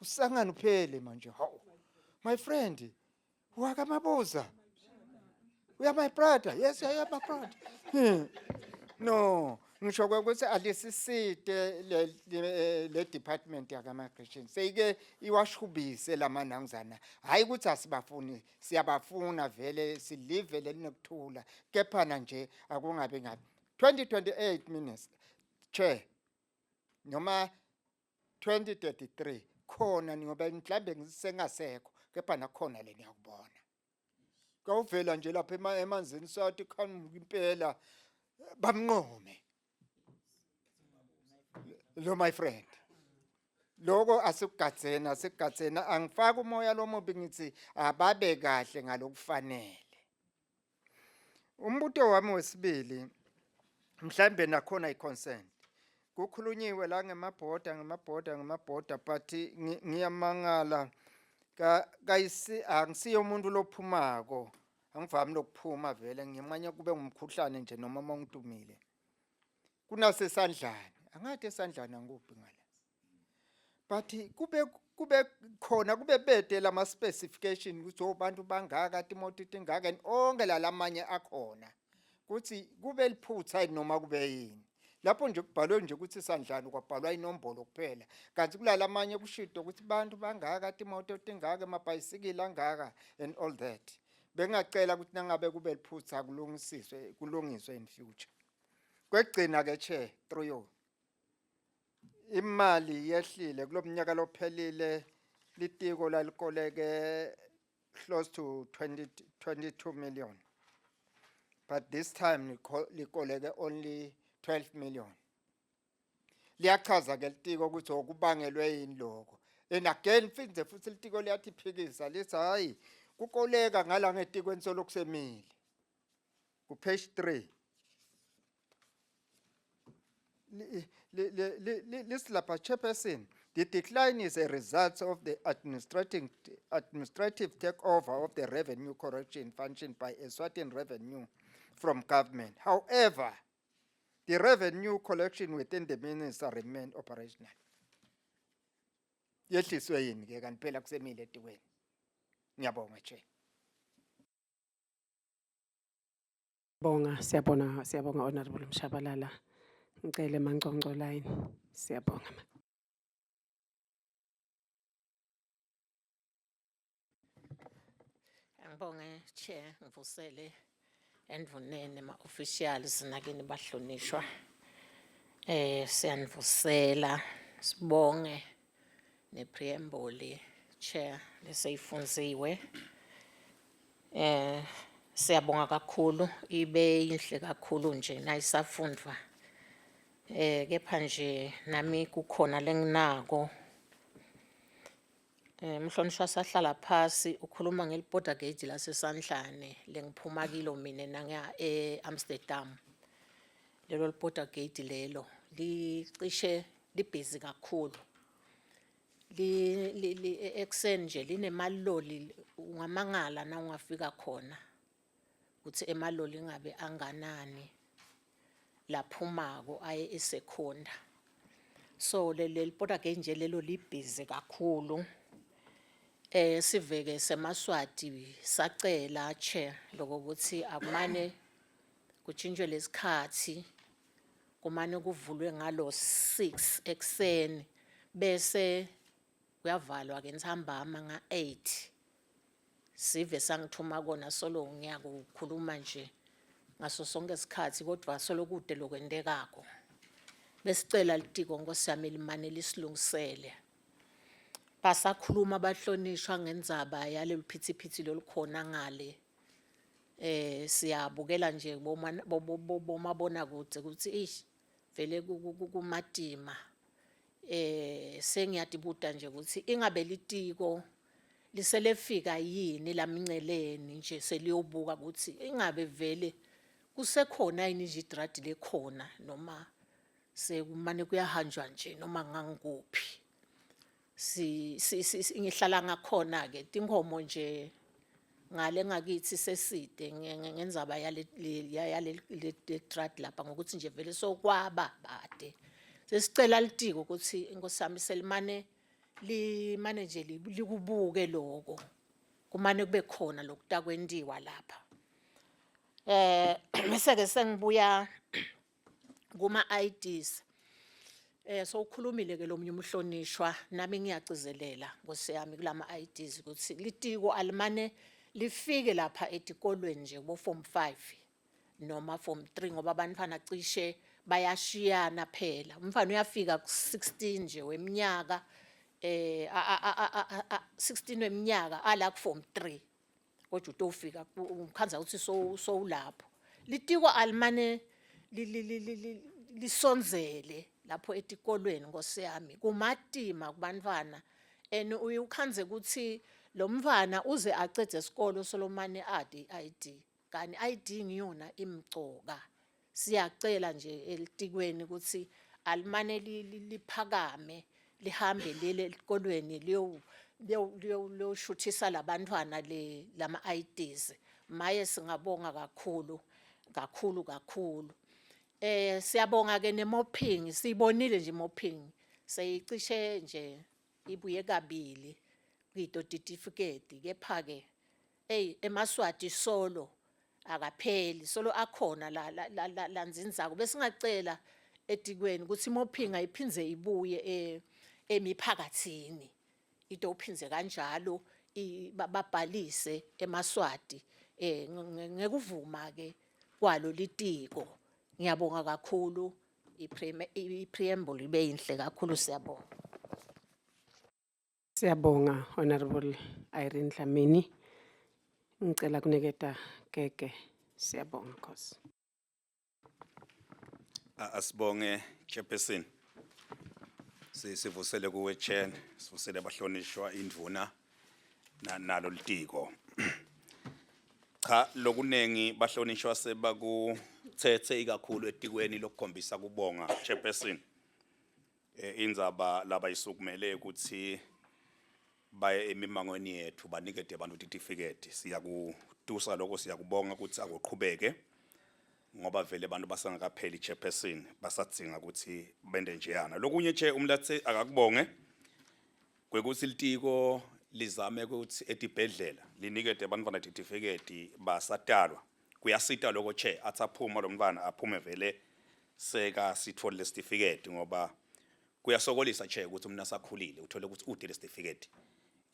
Usangana uphele manje. Hawu. My friend wakamabuza. We are my brother. Yes, I am my brother. No. Ngisho ukuthi alisiside le department yaka migration seyike iwashubise lamanangzana hayi ukuthi asibafuni siyabafuna vele silive lenekuthula kepha nje akungabe ngabe 2028 Minister Chair noma 2033 khona ngoba mhlambe ngisengasekho kepha nakhona leni yakubona kawuvela nje lapha emanzini sathi khani impela bamnqome. Lo my friend. Loko asikugadzena angifaka umoya lomubi ngithi ababe kahle ngalokufanele. Umbuto wami wesibili mhlambe nakhona iconcern. Kukhulunyiwe la ngemabhoda but ngiyamangala kayisi angisiyo umuntu lophumako. Angivami lokuphuma vele ngimanye kube ngumkhuhlane nje noma mangidumile. Kunasesandlani. Angathi esandlana nguphi ngala. But kube khona kube bede lama specification ukuthi abantu bangaka imoto tingaka onke lalamanye akhona. Kuthi kube liphutha noma kube yini. Lapho nje kubhalwe nje ukuthi isandlana kwabhalwa inombolo kuphela. Kanti kulalamanye kushido ukuthi abantu bangaka imoto tingaka amabhayisikili angaka and all that. Bengacela ukuthi nangabe kube liphutha kulungiswe in future. Kwegcina ke Chair through you. Imali yehlile kulomnyaka lophelile litiko lalikoleke close to 22 million. But this time likoleke only 12 million. Liyachaza ke litiko ukuthi okubangelwe yini lokho. And again futhi litiko liyathi phikisa lithi hayi kukoleka ngala ngetiko ensolo kusemile. Ku page 3. Listen, Chairperson, the decline is a result of the administrative takeover of the revenue correction function by Eswatini revenue from government. However, the revenue collection within the minister remain operational. Yehliswe yini ke kanphela kusemile etikweni. Ngiyabonga Chair. Siyabonga Honorable Mshabalala. Ngicela Mangcongco line. Siyabonga. Ngibonge Chair ngivusele endvuneni ma officials nakini bahlonishwa. Siyanivusela sibonge ne preamble Chair leseyifunziwe. Siyabonga kakhulu ibe inhle kakhulu nje nayisafundwa. Kepha nje nami kukhona lenginako. Mhlonishwa sahlala phasi ukhuluma ngeliborder gate lasesandlane lengiphuma kilo mina nanga eAmsterdam. Lelo border gate lelo licishe libhizi kakhulu. Ekseni nje linemaloli ungamangala na ungafika khona ukuthi emaloli ngabe anganani laphumako aye esekhonda. So leli pota ke nje lelo libhizi kakhulu. Siveke seMaswati sacela chair lokuthi akumane kuchintshwe lesikhathi kumane kuvulwe ngalo 6 ekseni bese kuyavalwa ke ntambama nga 8 sive sangithuma kona solo ngiyaka ukukhuluma nje ngaso sonke isikhathi kodwa solo kude lokwendekako besicela litiko ngosiyami limane lisilungisele. Basakhuluma abahlonishwa ngendzaba yaleli phithiphithi lolukhona ngale. Siyabukela nje bomabona kude ukuthi vele kumatima. Sengiyatibuta nje ukuthi ingabe litiko liselefika yini laminceleni nje seliyobuka ukuthi ingabe vele kusekhona yini nje idradi lekhona noma sekumane kuyahanjwa nje noma ngangikuphi. Ngihlala ngakhona ke tinkomo nje ngale ngakithi seside ngendzaba yale drug lapha ngokuthi nje vele sokwaba bade sesicela litiko ukuthi inkosami selimane limane nje likubuke lokho kumane kube khona lokutakwendiwa lapha. Bese ke sengibuya kuma IDs. So ukhulumile ke lomunye umhlonishwa nami ngiyacizelela ngosiyami kulama IDs ukuthi litiko alimane lifike lapha etikolweni nje bo form 5 noma form 3 ngoba abantwana cishe bayashiyana phela. Umfana uyafika ku 16 nje weminyaka 16 weminyaka ala ku form 3 kodwa utofika ukhanza ukuthi so lapho. Litiko alimane lisonzele lapho etikolweni ngosiyami kumatima kubantwana uyukhanze ukuthi lo mfana uze acede isikolo solomane ade ID kani ID ngiyona imgcoka. Siyacela nje elitikweni ukuthi alimane liphakame lihambe lele esikolweni liyo shuthisa labantwana lama IDs. Maye singabonga kakhulu. Siyabonga ke nemopping sibonile nje mopping seyicishe nje ibuye kabili kwito certificate kepha ke eMaswati solo akapheli solo akhona la nzinzako bese ngacela etikweni ukuthi mopping ayiphinze ibuye emiphakathini ito uphinze kanjalo babhalise eMaswati ngekuvuma ke kwalo litiko. Ngiyabonga kakhulu ipreamble ibe inhle kakhulu siyabonga. Siyabonga Honorable Irene Dlamini. Ngicela kuniketa keke. Siyabonga Nkosi. Asibonge Chairperson. Sivusele kuwe chair, sivusele abahlonishwa indvuna nalo litiko. Cha lokunengi bahlonishwa sebakuthethe ikakhulu etikweni lokukhombisa kubonga Chairperson. Indzaba laba isukumele ukuthi baye emimangweni yethu banikete abantu certificate. Siyakutusa lokho siyakubonga ukuthi akuqhubeke ngoba vele abantu basangakapheli Chairperson basadzinga ukuthi bende njeyana. Lokunye nje umlathe akakubonge kwekuthi litiko lizame ukuthi etibhedlela linikete abantwana certificate basatalwa. Kuyasita lokho che athaphuma lo mntwana aphume vele seka sithole le certificate ngoba kuyasokolisa che ukuthi umuntu asakhulile uthole ukuthi ude le certificate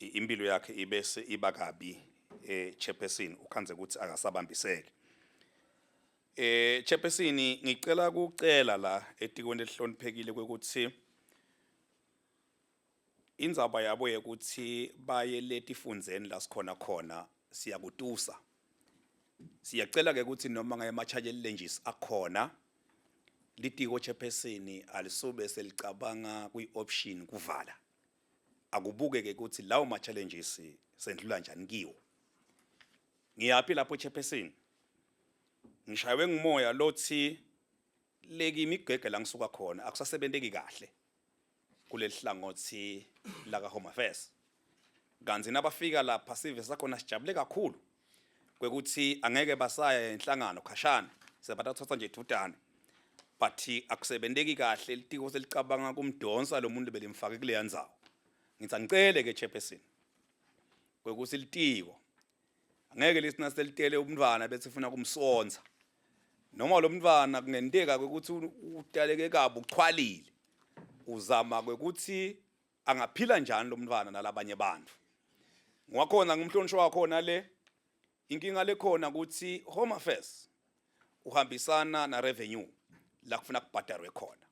impilo yakhe ibese ibakabi Chairperson ukhanze ukuthi akasabambiseke. Chairperson ngicela kucela la etikweni elihloniphekile kwekuthi indzaba yabo ukuthi baye letifundzeni la sikhona khona siyakutusa. Siyacela ke ukuthi noma ngaye ma-challenges akhona litiko Chairperson alisobe selicabanga kwi-option kuvala. Akubuke ke ukuthi lawo ma-challenges sendlula njani kiwo. Ngiyaphi lapho Chairperson? Ngishaywe ngumoya lothi leki migege la ngisuka khona akusasebenteki kahle kuleli hlangothi la ka Home Affairs. Kanzi nabafika lapha sive sakhona sijabule kakhulu kwekuthi angeke basaya enhlangano khashana sebathatha nje ithutane. But akusebenteki kahle litiko selicabanga kumdonsa lo muntu belimfake kule yandzawo. Ngithi angicele ke chairperson kwekuthi litiko angeke lisina selitele umntwana bese ufuna kumsonza. Noma lo mntwana kungenteka ukuthi utaleke kabi uchwalile uzama kwekuthi angaphila njani lo mntwana nalabanye abantu. Ngwakhona ngumhlonishwa wakho na le inkinga lekhona ukuthi Home Affairs uhambisana na revenue la kufuna kubhadarwe khona.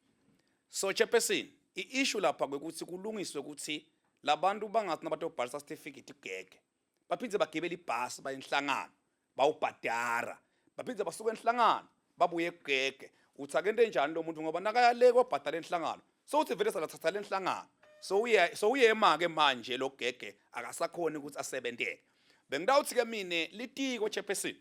So chairperson i-issue lapha kwekuthi kulungiswe ukuthi labantu bangathi nabantu bhalisa certificate igege baphindze bagibela ibhasi bayenhlangano bawubhadara baphindze basuka enhlangano babuye egege uthi akente njani lo muntu ngoba nakayale kwabhadala enhlangano so uthi vele salathatha lenhlangano so uye emake manje lo gege akasakhona ukuthi asebenteke. Bengidawuthi ke mine litiko chairperson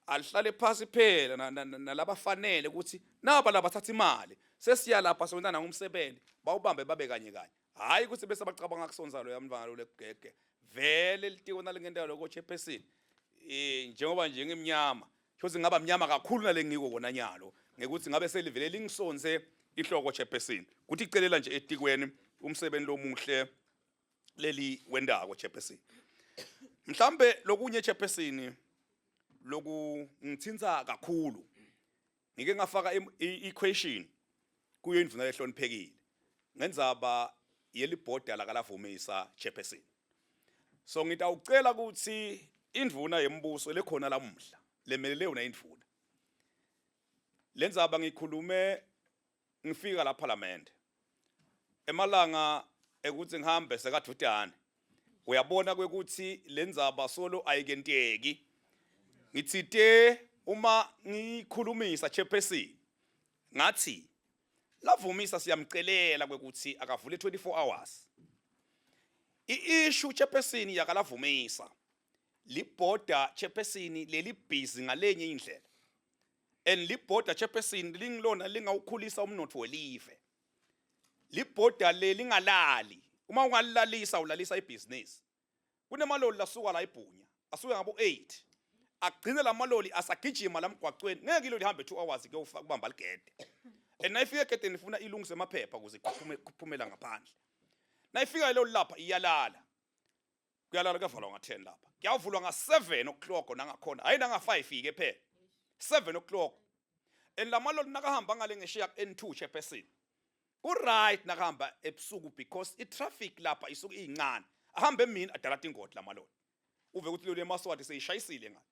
alihlale phasi phela nalabafanele ukuthi naba labathatha imali sesiya lapha sontana ngumsebenzi bawubambe babe kanye kanye hayi ukuthi bese bacabanga kusonza lo yamntwana lo legege vele litiko nalengentela lokho chairperson njengoba nje ngimnyama shothi ngaba mnyama kakhulu nale ngiko kona nyalo ngekuthi ngabe selivele lingisonze ihloko chairperson kuthi icelela nje etikweni umsebenzi lomuhle leli wendako chairperson. Mhlambe lokunye chairperson loku ngithinta kakhulu ngike ngafaka equation kuyo indvuna lehloniphekile ngenzaba yeli board la kalavumisa chairperson. So ngitawucela ukuthi indvuna yembuso lekhona lamhla lemelele una indvuna lenzaba ngikhulume ngifika la parliament emalanga ekuthi ngihambe sekaDudane uyabona kwekuthi lenzaba solo ayikenteki ngithite uma ngikhulumisa chairperson ngathi lavumisa siyamcelela kwekuthi akavule 24 hours i-issue chairperson yakalavumisa liboda chairperson leli busy ngalenye indlela and liboda chairperson lingilona lingawukhulisa umnotho welive liboda lelingalali uma ungalalisa ulalisa ibusiness kunemaloli lasuka la iBhunya asuke ngabo 8 agcine lamaloli asagijima lamgwaqweni ngeke ilo lihambe 2 hours ke ukubamba ligede and nayifika egedeni ifuna ilungise emaphepha ukuze kuphumela ngaphandle nayifika lo lapha iyalala kuyalala kavalwa nga10 lapha kuyavulwa nga7 o'clock nangakhona hayi nanga 5 ike phela 7 o'clock and lamaloli nakahamba ngale ngeshiya N2 chairperson ku right nakahamba ebusuku because I traffic lapha isuke iyincane ahambe emini adalata ingoti lamaloli uve ukuthi lo lemaswati seyishayisile ngani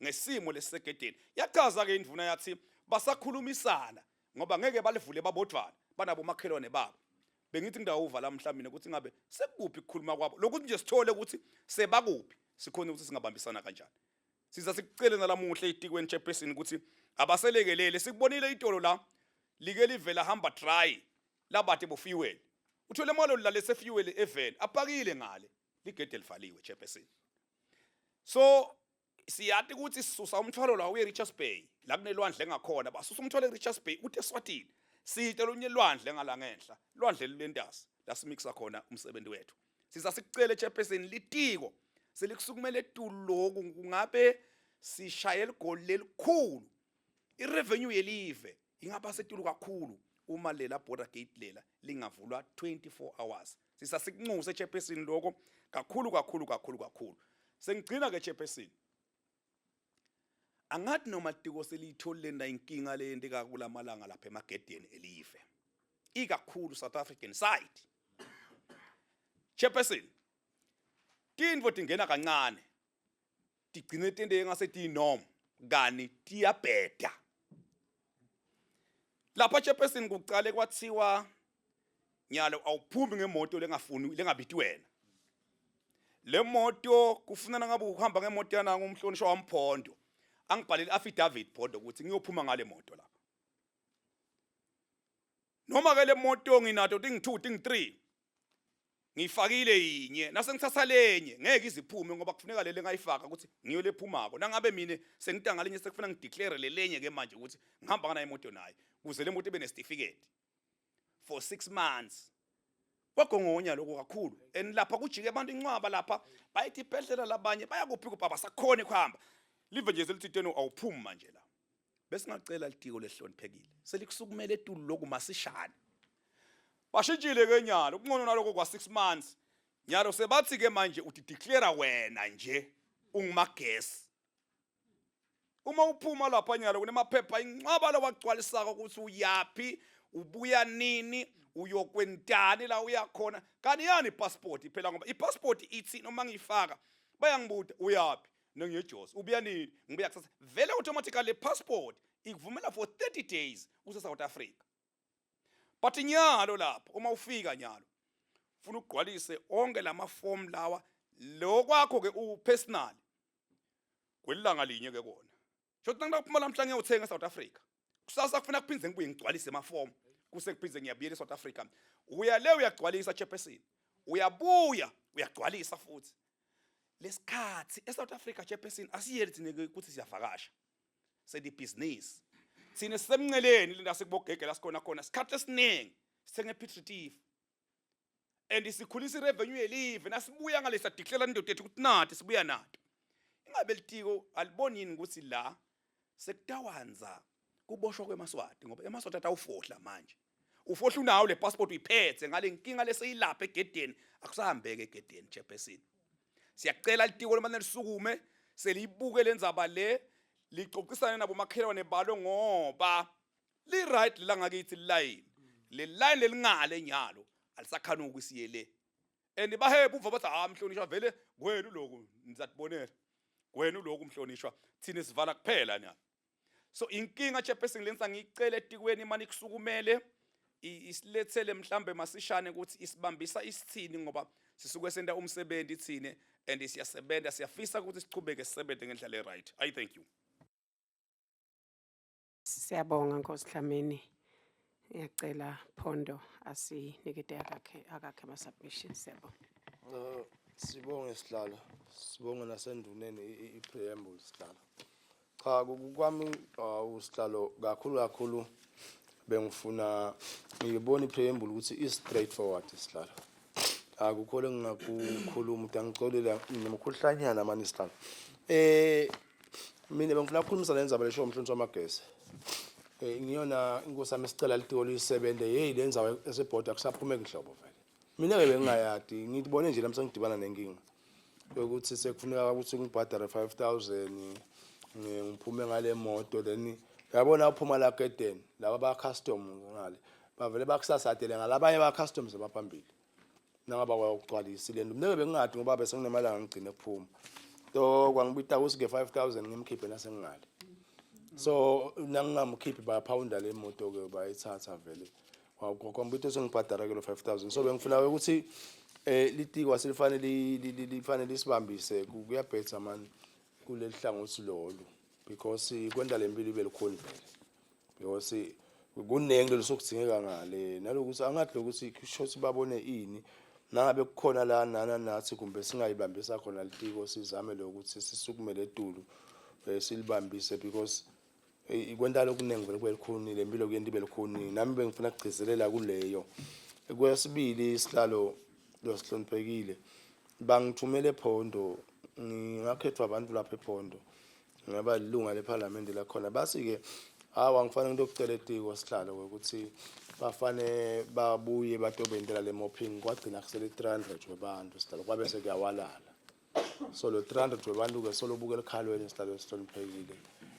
ngesimo lesegedeni yachaza ke indvuna yathi basakhulumisana ngoba ngeke balivule babodwana banabo makhelwane babo bengithi ngidawuva la mhlawumbe ukuthi ngabe sekuphi ukukhuluma kwabo lokuthi nje sithole ukuthi sebakuphi sikhona ukuthi singabambisana kanjani siza sikucele nalamuhle itikweni chairperson ukuthi abaselekelele sikubonile itolo la like livela hamba dry labade bo fuel uthole maloli la lese fuel even apakile ngale ligede livaliwe chairperson. So siyathi ukuthi sisusa umthwalo la uye Richards Bay la kunelwandle engakhona basusa umthwalo eRichards Bay uthi eSwatini sithe lonye lwandle ngala ngenhla lwandle lentasi la simixa khona umsebenzi wethu siza sikucele chairperson litiko selikusukumele etulo kungabe sishayela igoli lelikhulu irevenue yelive ingaba setulu kakhulu uma lela border gate lela lingavulwa 24 hours sisa sikunxuse chairperson lokho kakhulu sengigcina ke chairperson angathi noma tiko selitholile na inkinga le yentika kulamalanga lapha emagedeni elive ikakhulu South African side chairperson tindvo tingena kancane tigcine tende engasethi norm kani tiyabheda lapha chairperson kuqale kwathiwa nyalo awuphumi ngemoto lengafuni lengabithi wena le moto kufunana ngabe uhamba ngemoto yana ngumhlonishwa wamphondo angibhalele affidavit board ukuthi ngiyophuma ngale moto lapha noma ke le moto nginato ting 2 ting 3 ngifakile yinye nase ngithatha lenye ngeke iziphume ngoba kufuneka lele ngayifaka ukuthi ngiyo lephumako nangabe mina sengidanga lenye sekufuna ngideclare lelenye ke manje ukuthi ngihamba kana imoto nayo kuze le moto ibe nesitifiketi for 6 months kwagongonya lokho kakhulu and lapha kujike abantu incwaba lapha bayithi ibhedlela labanye bayakuphika ubaba sakhona ukuhamba live nje selithiteno awuphumi manje la bese ngacela litiko lehloniphekile selikusukumele etulu lokhu masishane bashintshile ke nyalo kungcono naloko kwa 6 months nyalo sebathi ke manje uthi declare wena nje ungumagesi uma uphuma lapha nyalo kunemaphepha incwaba lawagcwalisaka ukuthi uyapi ubuya nini uyokwentani la uyakhona kanti yani passport iphela ngoba ipassport ithi noma ngiyifaka bayangibuza uyapi nengiyejosi ubuya nini ngibuya kusasa vele automatically passport ikuvumela for 30 days use South Africa but nyalo lapho uma ufika nyalo ufuna ugqwalise onke lama form lawa lo kwakho ke upersonal kwelanga linye ke kona shothi ngikuphuma lamhla ngiyothenga eSouth Africa kusasa kufuna kuphindze ngibuye ngigcwalise ama form kuse kuphindze ngiyabuyela eSouth Africa uya le uyagcwalisa chairperson uyabuya uyagcwalisa futhi lesikhathi eSouth Africa chairperson asiyeli thine ukuthi siyavakasha sedi business thina sisemnceleni linda sikubogegela sikhona khona sikhathi esiningi sithenge Pitritif and isikhulisa irevenue yelive nasibuya ngalesa declare indoda ethi ukuthi nathi sibuya nathi ingabe litiko aliboni yini ukuthi la sekutawanza kuboshwa kwemaswati ngoba emaswati atawufohla manje ufohla unawo le passport uyiphethe ngale nkinga leseyilapha egedeni akusahambeke egedeni chairperson siyacela litiko lemane lisukume seliyibuke lenzaba le licocisana nabo makhelwane balo ngoba li right langakithi line le line lelingale nyalo alisakhana ukusiyele and bahebe uva bathi mhlonishwa vele kwenu lokhu nizatibonela kwenu lokhu mhlonishwa thina sivala kuphela nyalo so inkinga chairperson lenza ngicela etikweni manje kusukumele isilethele mhlambe masishane ukuthi isibambisa isithini ngoba sisuke senda umsebenzi thine and siyasebenza siyafisa ukuthi sichubeke sisebenze ngendlela right. I thank you. Siyabonga Nkosi Dlamini. Ngiyacela Phondo asinikete akakhe ama submissions siyabonga. Sibonge sihlalo. Sibonge nasenduneni ipreamble sihlalo. Cha kwami usihlalo kakhulu bengifuna ngibona ipreamble ukuthi is straightforward sihlalo. Akukho lengakukhuluma ukuthi angicolela nomkhuhlanyana manje sihlalo. Mina bengifuna ukukhulumisa lenzaba lesho umhlonishwa amagesi. Ngiyona inkosi yami sicela litiko lisebende hey lenza esebhoda akusaphumeka inhlobo vele mina ke bengingayadi ngibone nje lamse ngidibana nenkinga ukuthi sekufuneka ukuthi ngibhadare 5000 ngiphume ngale moto then yabona uphuma la gedeni laba ba custom ngale bavele bakusasatele ngalabanye ba customs abaphambili nangaba kwagcwalisile mina bengingadi ngoba bese nginemalanga ngigcine kuphuma to kwangibita usike 5000 ngimkhiphe nasengale so nangamkhiphi ba pounda le moto ke bayithatha vele kwakwambitho sengibhadara ke lo 5000 so bengifuna ukuthi litiko lifanele isibambise kuyabhetha man kuleli hlangothi lolu because kwenda lempilo ibe likhulu vele because kunenge losokudzingeka ngale nalokuthi angathi lokuthi shothi babone ini nangabe kukhona la nathi kumbe singayibambisa khona litiko sizame lokuthi sisukumele etulu silibambise because ikwenda lokunenge vele kwelikhuni lempilo kuyenti ibe likhuni nami bengifuna ukugcizelela kuleyo kwesibili isihlalo losihloniphekile bangithumele Phondo ngingakhethwa abantu lapha ePhondo ngaba ilunga leParliament la khona basi ke ngifanele ukucela etiko sihlalo ukuthi bafane babuye batobendela le mopping kwagcina kusele 300 webantu sihlalo kwabe sekuyawalala so lo 300 webantu ke solobuke lekhalweni sihlalo sihloniphekile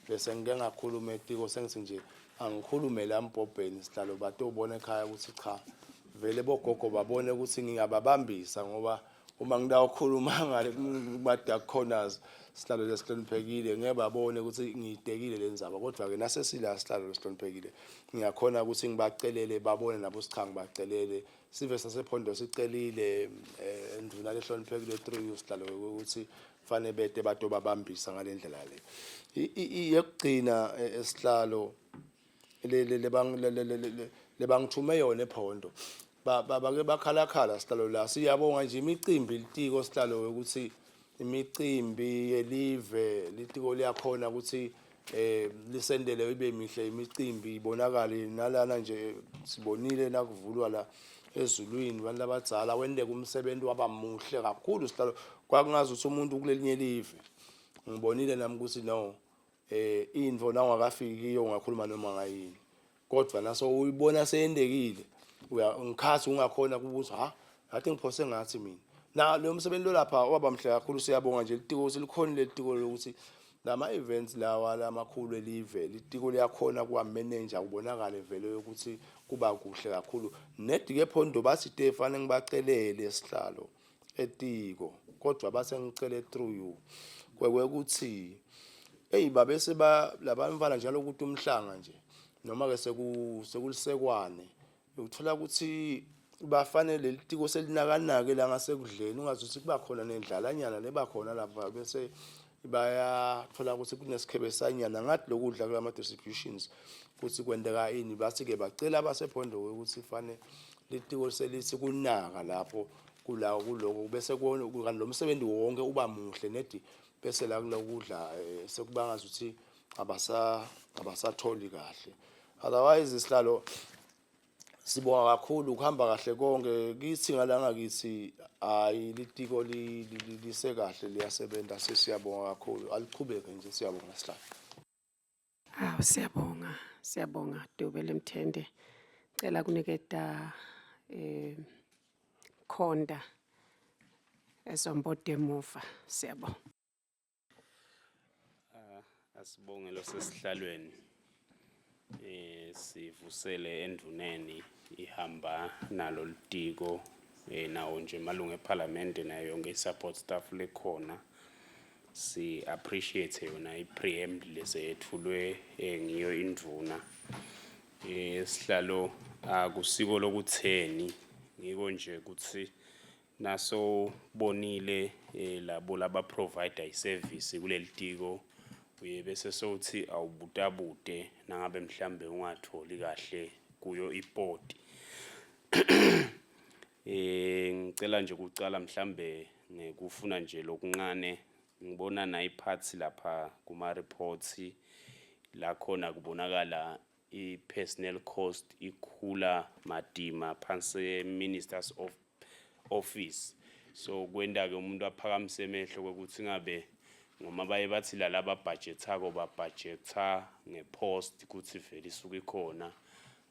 bese ngeke ngakhuluma etiko sengithi nje angikhulume la mpobheni sihlalo batobona ekhaya ukuthi cha vele bogogo babone ukuthi ngingababambisa ngoba uma ngidawukhuluma ngale kuma dark corners sihlalo lesihloniphekile ngeke babone ukuthi ngidekile lenzaba kodwa ke nasesila sihlalo lesihloniphekile ngiyakhona ukuthi ngibacelele babone nabo sichanga bacelele sive sasePhondo sicelile enduna lehloniphekile 3 sihlalo ukuthi fanele bete bato babambisa ngalendlela le iyekugcina esihlalo le bangithume yona ePhondo bake bakhalakhala sihlalo la siyabonga nje imicimbi litiko sihlalo ukuthi imicimbi yelive litiko liyakhona ukuthi lisendele ibe mihle imicimbi ibonakale nalana nje sibonile nakuvulwa la ezulwini abantu abadzala wendeka umsebenzi wabamuhle kakhulu sihlalo kwakungazi ukuthi umuntu kulelinye live ngibonile nami ukuthi no info nawungakafikiyo ungakhuluma noma ngayini kodwa naso uyibona seyendekile ngikhathi ungakhona kubuza ngathi ngiphose ngathi mina na lo msebenzi lo lapha wabamhle kakhulu siyabonga nje litiko silikhona letiko lokuthi lama events lawa lamakhulu elive litiko liyakhona kuwa manager kubonakala vele ukuthi kuba kuhle kakhulu nedike phondo bathi Stefan ngibacelele sihlalo etiko kodwa base ngicele through you kwekuthi babe seba labamvala njalo ukuthi umhlanga nje noma ke sekulisekwane uthola ukuthi bafanele litiko selinakanake la ngasekudleni ungazuthi kuba khona nendlalanyana leba khona lapha bese bayathola ukuthi kunesikhebe sanyana ngathi lokudla kulama distributions ukuthi kwendeka ini bathi ke bacela abasephondo ukuthi fanele litiko selisi kunaka lapho kulawo kuloko bese kuona lo msebenzi wonke uba muhle nedi bese la kulokudla sekubangaza ukuthi abasatholi kahle otherwise isihlalo sibonga kakhulu ukuhamba kahle konke kithi ngalanga kithi hayi litiko lise kahle liyasebenza sesiyabonga kakhulu aliqhubeke nje siyabonga sihlalo siyabonga Dubele Mthende cela kuniketa Khonda ezombode emuva siyabonga asibonge lo sesihlalweni sivusele endvuneni ihamba nalo litiko nawo nje malunga eParliament nayo yonke i-support staff lekhona si appreciate yona i-preamble lesethulwe ngiyo indvuna sihlalo akusiko lokutheni ngiko nje ukuthi naso bonile labo laba provider iservice kuleli tiko bese sothi awubutabude nangabe mhlambe ungatholi kahle kuyo ipoti ngicela nje ukucala mhlambe ngekufuna nje lokuncane ngibona na iphathi lapha kuma reports la khona kubonakala i-personnel cost ikhula madima phansi ministers of office so kwenda ke umuntu aphakamise emehlo ukuthi ngabe ngoma baye bathi la laba budgetako ba budgeta ngepost ukuthi vele isuke ikhona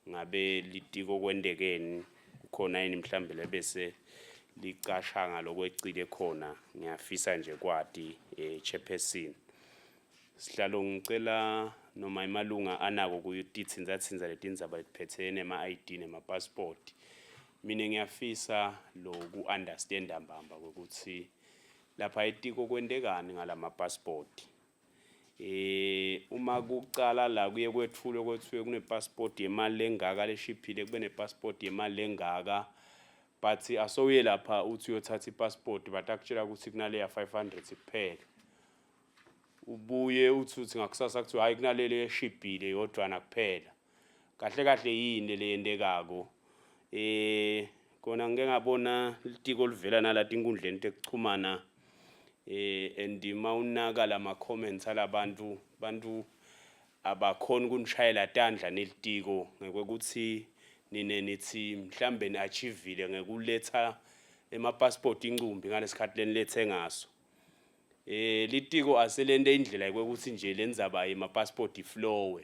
ngabe litiko kwendekeni kukhona yini mhlambe lebese licashanga lokwecile khona ngiyafisa nje kwati chairperson sihlalo ngicela noma imalunga anako kuyititsinza letindzaba letiphethene nema-ID nema-passport mina ngiyafisa loku understanda mbamba ukuthi lapha etiko kwendekani ngalama-passport uma kucala la kuye kwethulwe kwethiwe kune-passport yemali lengaka leshiphile kube ne-passport yemali lengaka but asowuye lapha uthi uyothatha i-passport batakutshela ukuthi kunaleya 500 kuphela ubuye uthi ngakusasa kuthiwa hayi kunaleli eshibhile yodwana kuphela kahle yini leyendekako kona ngeke ngabona litiko livela nalati inkundleni tekuchumana and mawunaka lama comments alabantu abakhona kunishayela tandla nelitiko ngekuthi nine nithi mhlambe niachievile ngekuletha ema-passport incumbi ngalesikhathi lenilethe ngaso litiko aselende indlela yokuthi nje lenzaba yema-passport iflowe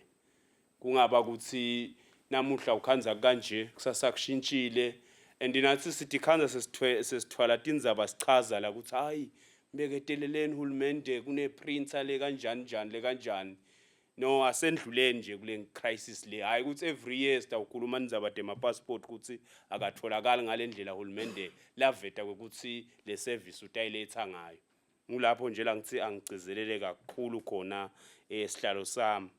kungaba ukuthi namuhla ukhanza kanje kusasa kushintshile and nathi sithi khanza sesithwala tindzaba sichaza la ukuthi hayi mbeketeleleni hulumende kune printer le kanjani no asendluleni nje kule crisis le hayi ukuthi every year sitawukhuluma indzaba tema-passport ukuthi akatholakali ngalendlela hulumende laveta ukuthi le service utayiletha ngayo ngulapho nje la ngithi angigcizelele kakhulu khona sihlalo sami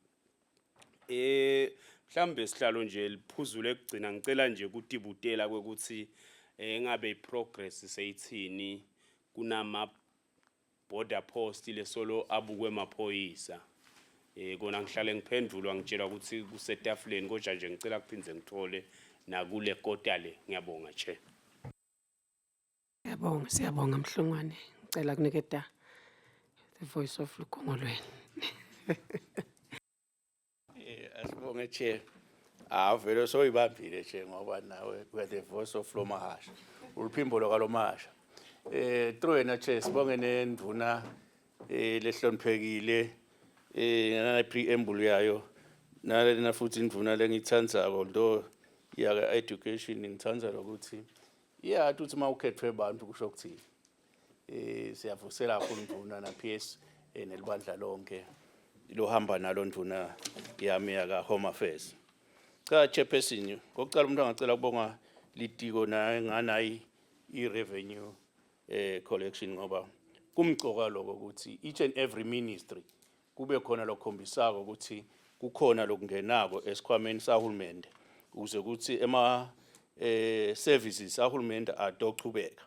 mhlambe sihlalo nje liphuzule ekugcina ngicela nje ukutibutela kwekuthi ngabe iprogress seyithini kunama border post lesolo abukwe emaphoyisa kona ngihlale ngiphendulwa ngitshela ukuthi kusetafuleni kodwa nje ngicela kuphindze ngithole nakule kota le. Ngiyabonga Chair. Siyabonga Mhlongwane. Ngicela kuniketa the voice of Lukongolweni. Asibonge Chair. Vele soyibambile Chair ngoba nawe we the voice of Lomahasha. Uliphimbo lokalomahasha. Troyena Chair sibonge nenduna lehloniphekile na preamble yayo nalena futhi induna lengithandzako although ya education ngithandza ukuthi uthi mawukhethwe abantu kusho ukuthini. Siyavusela kakhulu induna na PS nelibandla lonke lohamba nalo nduna yami yaka Home Affairs. Cha Chairperson, ngokucala umuntu angacela kubonga litiko na nganayi i-revenue collection ngoba kumcoka lokho ukuthi each and every ministry kube khona lokhombisako ukuthi kukhona lokungenako esikhwameni sahulumende ukuze ukuthi services ahulumende adochubeka.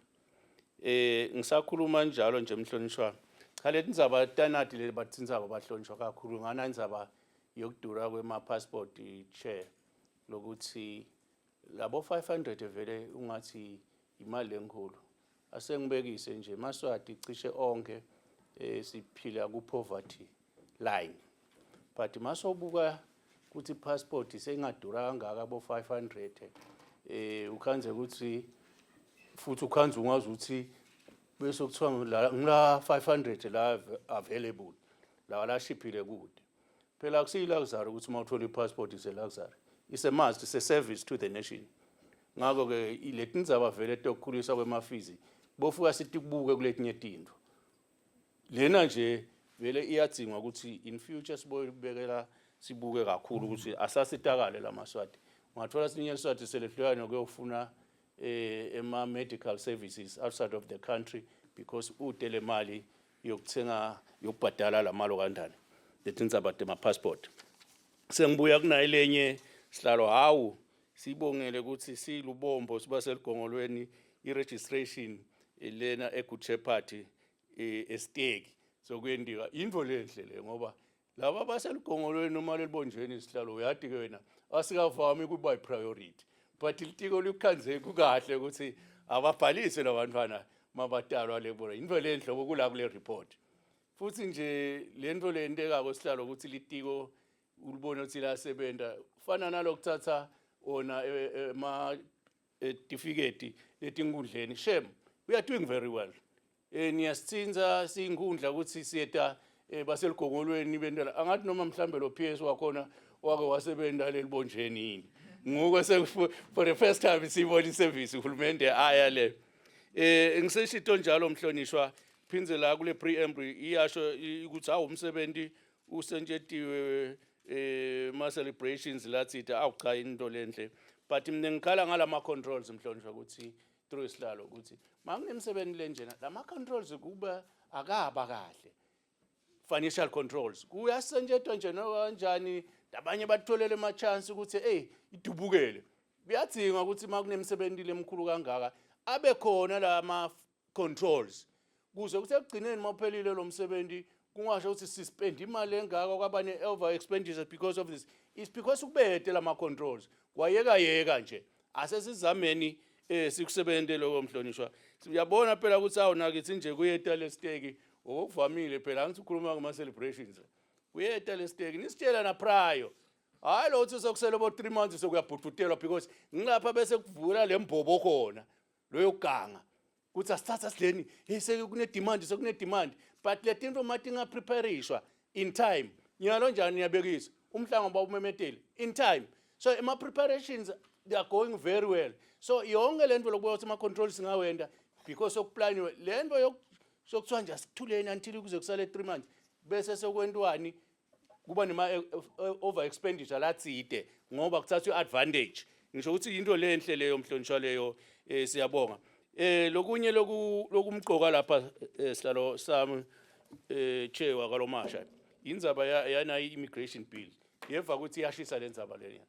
Ngisakhuluma njalo nje Mhlonishwa, cha leti ndzaba tanati le batsindzaba bahlonishwa kakhulu ngana indzaba yokudura kwema passport Chair lokuthi labo 500 vele ungathi imali enkulu. Asengibekise nje Maswati cishe onke siphila ku poverty line. But masobuka ukuthi passport sengadura kangaka abo 500 ukhanze ukuthi futhi ukhanze ungazi ukuthi bese kuthiwa ngila 500 la available la shiphile kude. Phela akusiyi luxury ukuthi mawuthola passport is a luxury. It's a must, it's a service to the nation. Ngakho ke ileti ndzaba vele tokukhulisa kwemafizi bofuka sitikubuke kuletinye tinto. Lena nje vele iyadzinga ukuthi in future sibuyekela sibuke kakhulu ukuthi asasitakale la Maswati. Ungathola sinye isizathu selehlukana ukuyofuna ema medical services outside of the country because utele mali yokuthenga yokubhadala la malo kanjani. Leti ndzaba tema passport. Sengibuya kunayi lenye sihlalo hawu sibongele ukuthi silubombo siba seligongolweni i-registration lena e-Good Shepherd esiteki sokuyendika into lenhle le ngoba laba baseligongolweni noma lelibonjweni sihlalo uyadi ke wena asikavami kuba priority but ilitiko likukhanze kukahle ukuthi ababhalise labantwana mabatalwa lebona into lenhle okula kule report futhi nje lento lenteka sihlalo ukuthi litiko ulibona ukuthi la sebenta fana nalokuthatha ona ma certificate letingundleni shem we are doing very well niyasithinza singundla ukuthi siyeta baseligongolweni bendela angathi noma mhlambe lo PS wakhona wake wasebenta lelibonjeni yini ngoko for the first time sibona iservice uhulumende aya le ngiseshito njalo Mhlonishwa phinze la kule preamble iyasho ukuthi awumsebenzi usenjetiwe ma celebrations lathita awucha into lenhle but mina ngikhala ngalama controls Mhlonishwa ukuthi through isihlalo ukuthi manginemsebenzi lenjena lama controls kuba akaba kahle financial controls kuyasenjetwa nje kanjani abanye batholele ama chance ukuthi idubukele kuyadzinga ukuthi makunemsebenzi lemkhulu kangaka abe khona lama controls kuze kuthi ekugcineni mawuphelile lo msebenzi kungasho ukuthi suspend imali engaka kwabane over expenditure because of this is because kubete lama controls kwayeka nje asesizameni sikusebenzele lo Mhlonishwa siyabona phela ukuthi awunakithi nje kuyeta lesteki okuvamile phela ngithi ukhuluma ngama celebrations kuyeta lesteki nisitshela na prior hayi lo uthi sokusela bo 3 months sokuyabhuthutelwa because ngilapha bese kuvula lembobo khona lo yoganga kuthi asithatha sileni sekune demand but le tinto mathi ngapreparishwa in time nyalo njani yabekisa umhlanga bawumemeteli in time so ama preparations they are going very well so yonke lento lokubuya ukuthi ama controls ngawenda because okuplaniwe lento sokuthiwa nje asithuleni until kuze kusale 3 months bese sekwentwani kuba nema over expenditure latside ngoba kuthathwa advantage ngisho ukuthi into lenhle leyo Mhlonishwa leyo siyabonga lokunye lokumqoka lapha sihlalo sami Chair wakalomasha indzaba yana immigration bill yeva ukuthi iyashisa lenzaba leyo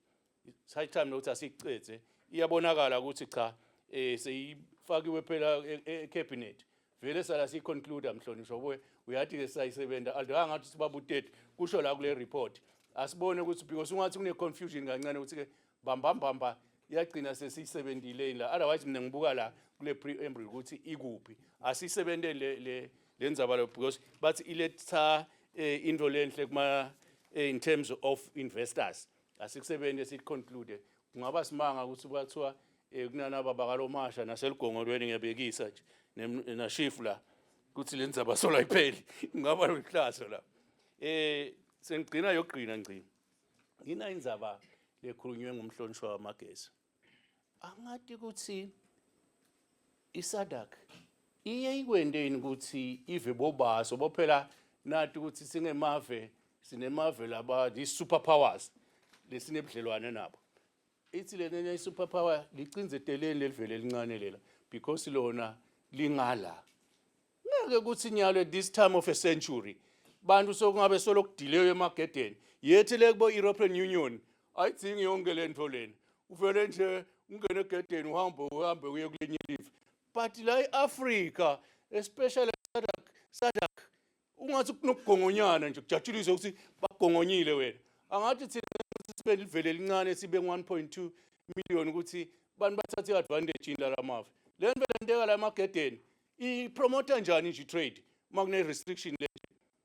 side time nokuthi asicethe iyabonakala ukuthi cha seyifakiwe phela ecabinet vele sala si conclude Mhlonishwa uyathi ke sayisebenta aldo ngathi sibabutete kusho la kule report asibone ukuthi because ungathi kune confusion kancane ukuthi ke bamba yagcina sesiyisebentile la otherwise mina ngibuka la kule preamble ukuthi ikuphi asisebente le ndzaba lo because bathi iletha into lenhle kuma in terms of investors asikusebente sithi conclude kungaba simanga ukuthi kwathiwa kunanaba bakalomasha naseligongolweni ngiyabekisa nje na chief la kuthi le ndzaba sola ipheli ngaba lihlazo la sengigcina yogqina ngci ngina indzaba lekhulunywe ngumhlonishwa wamagesi angathi ukuthi isadak iye ikwendeni ukuthi ive bobaso bophela nathi ukuthi sinemave laba di superpowers lesinebudlelwane nabo ithi lena superpower licinzeteleni lelivele lincane lela because lona lingala ngeke kuthi nyalo at this time of a century bantu sokungabe solokudileyo emagedeni yethi lekubo European Union ayidingi yonke lento lena uvele nje ungene egedeni uhambe uye kulenye live but la eAfrica especially SADC ungathi kunokugongonyana nje kujatshulise ukuthi bagongonyile wena angathi thina sibele livele lincane sibe 1.2 million ukuthi bantu bathathe advantage in la mave le nto lenteka la emagedeni I promoter njani nje trade makune restriction le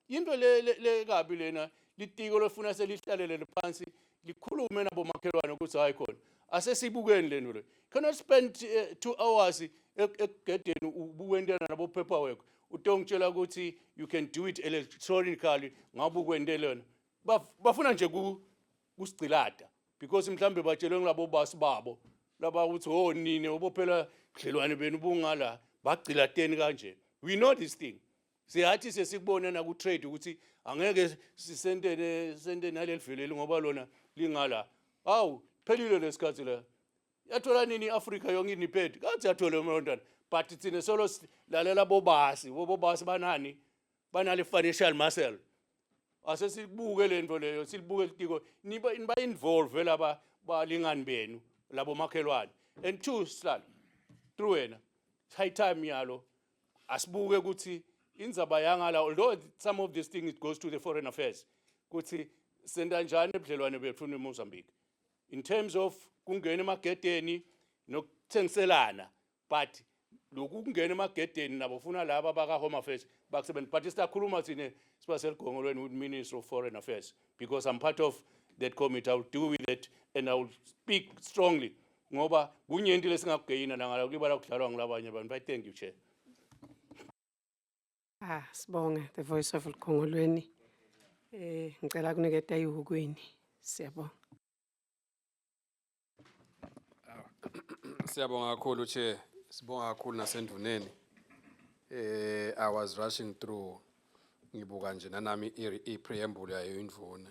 into le kabi lena litiko lofuna selihlalele phansi likhulume nabo makhelwane ukuthi hayi khona asesibukeni lento le cannot spend 2 hours egedeni ubukwentela nabo paperwork utongitshela ukuthi you can do it electronically ngabe ukwentelana bafuna nje kusigcilada because mhlambe batshelwe ngilabo basi babo laba ukuthi oh nini obophela kudlelwane benu bungala bagcilateni kanje we know this thing siyathi sesikubona na ku trade ukuthi angeke sisende naleliveleli ngoba lona lingala awu phelile lesikhathi la yathola nini iAfrica yonke iniphethe kathi yathola umntwana but thina solo lalela bobasi banani banale financial muscle asesibuke lento leyo silibuke litiko niba involve laba balingani benu labo makhelwane and two slal through wena high time yalo asibuke ukuthi indzaba yangala although some of these things it goes to the foreign affairs ukuthi senda njani ebudlelwane bethu neMozambique in terms of kungena emagedeni nokuthengiselana but lokhu kungena emagedeni nabo ufuna laba baka home affairs bakusebenza but sisakhuluma sine sibaseligongolweni with Minister of Foreign Affairs because I'm part of that committee. I will deal with it and I will speak strongly ngoba kunyenti lesingakugeyina nangala kulibala kudlalwa ngilabanye abantu. I thank you, Chair. Sibonge the voice of Khongolweni. Ngicela kuniketa ihukweni. Siyabonga. Siyabonga kakhulu Chair. Sibonga kakhulu nasenduneni. I was rushing through ngibuka nje nanami i-preamble yayo indvuna.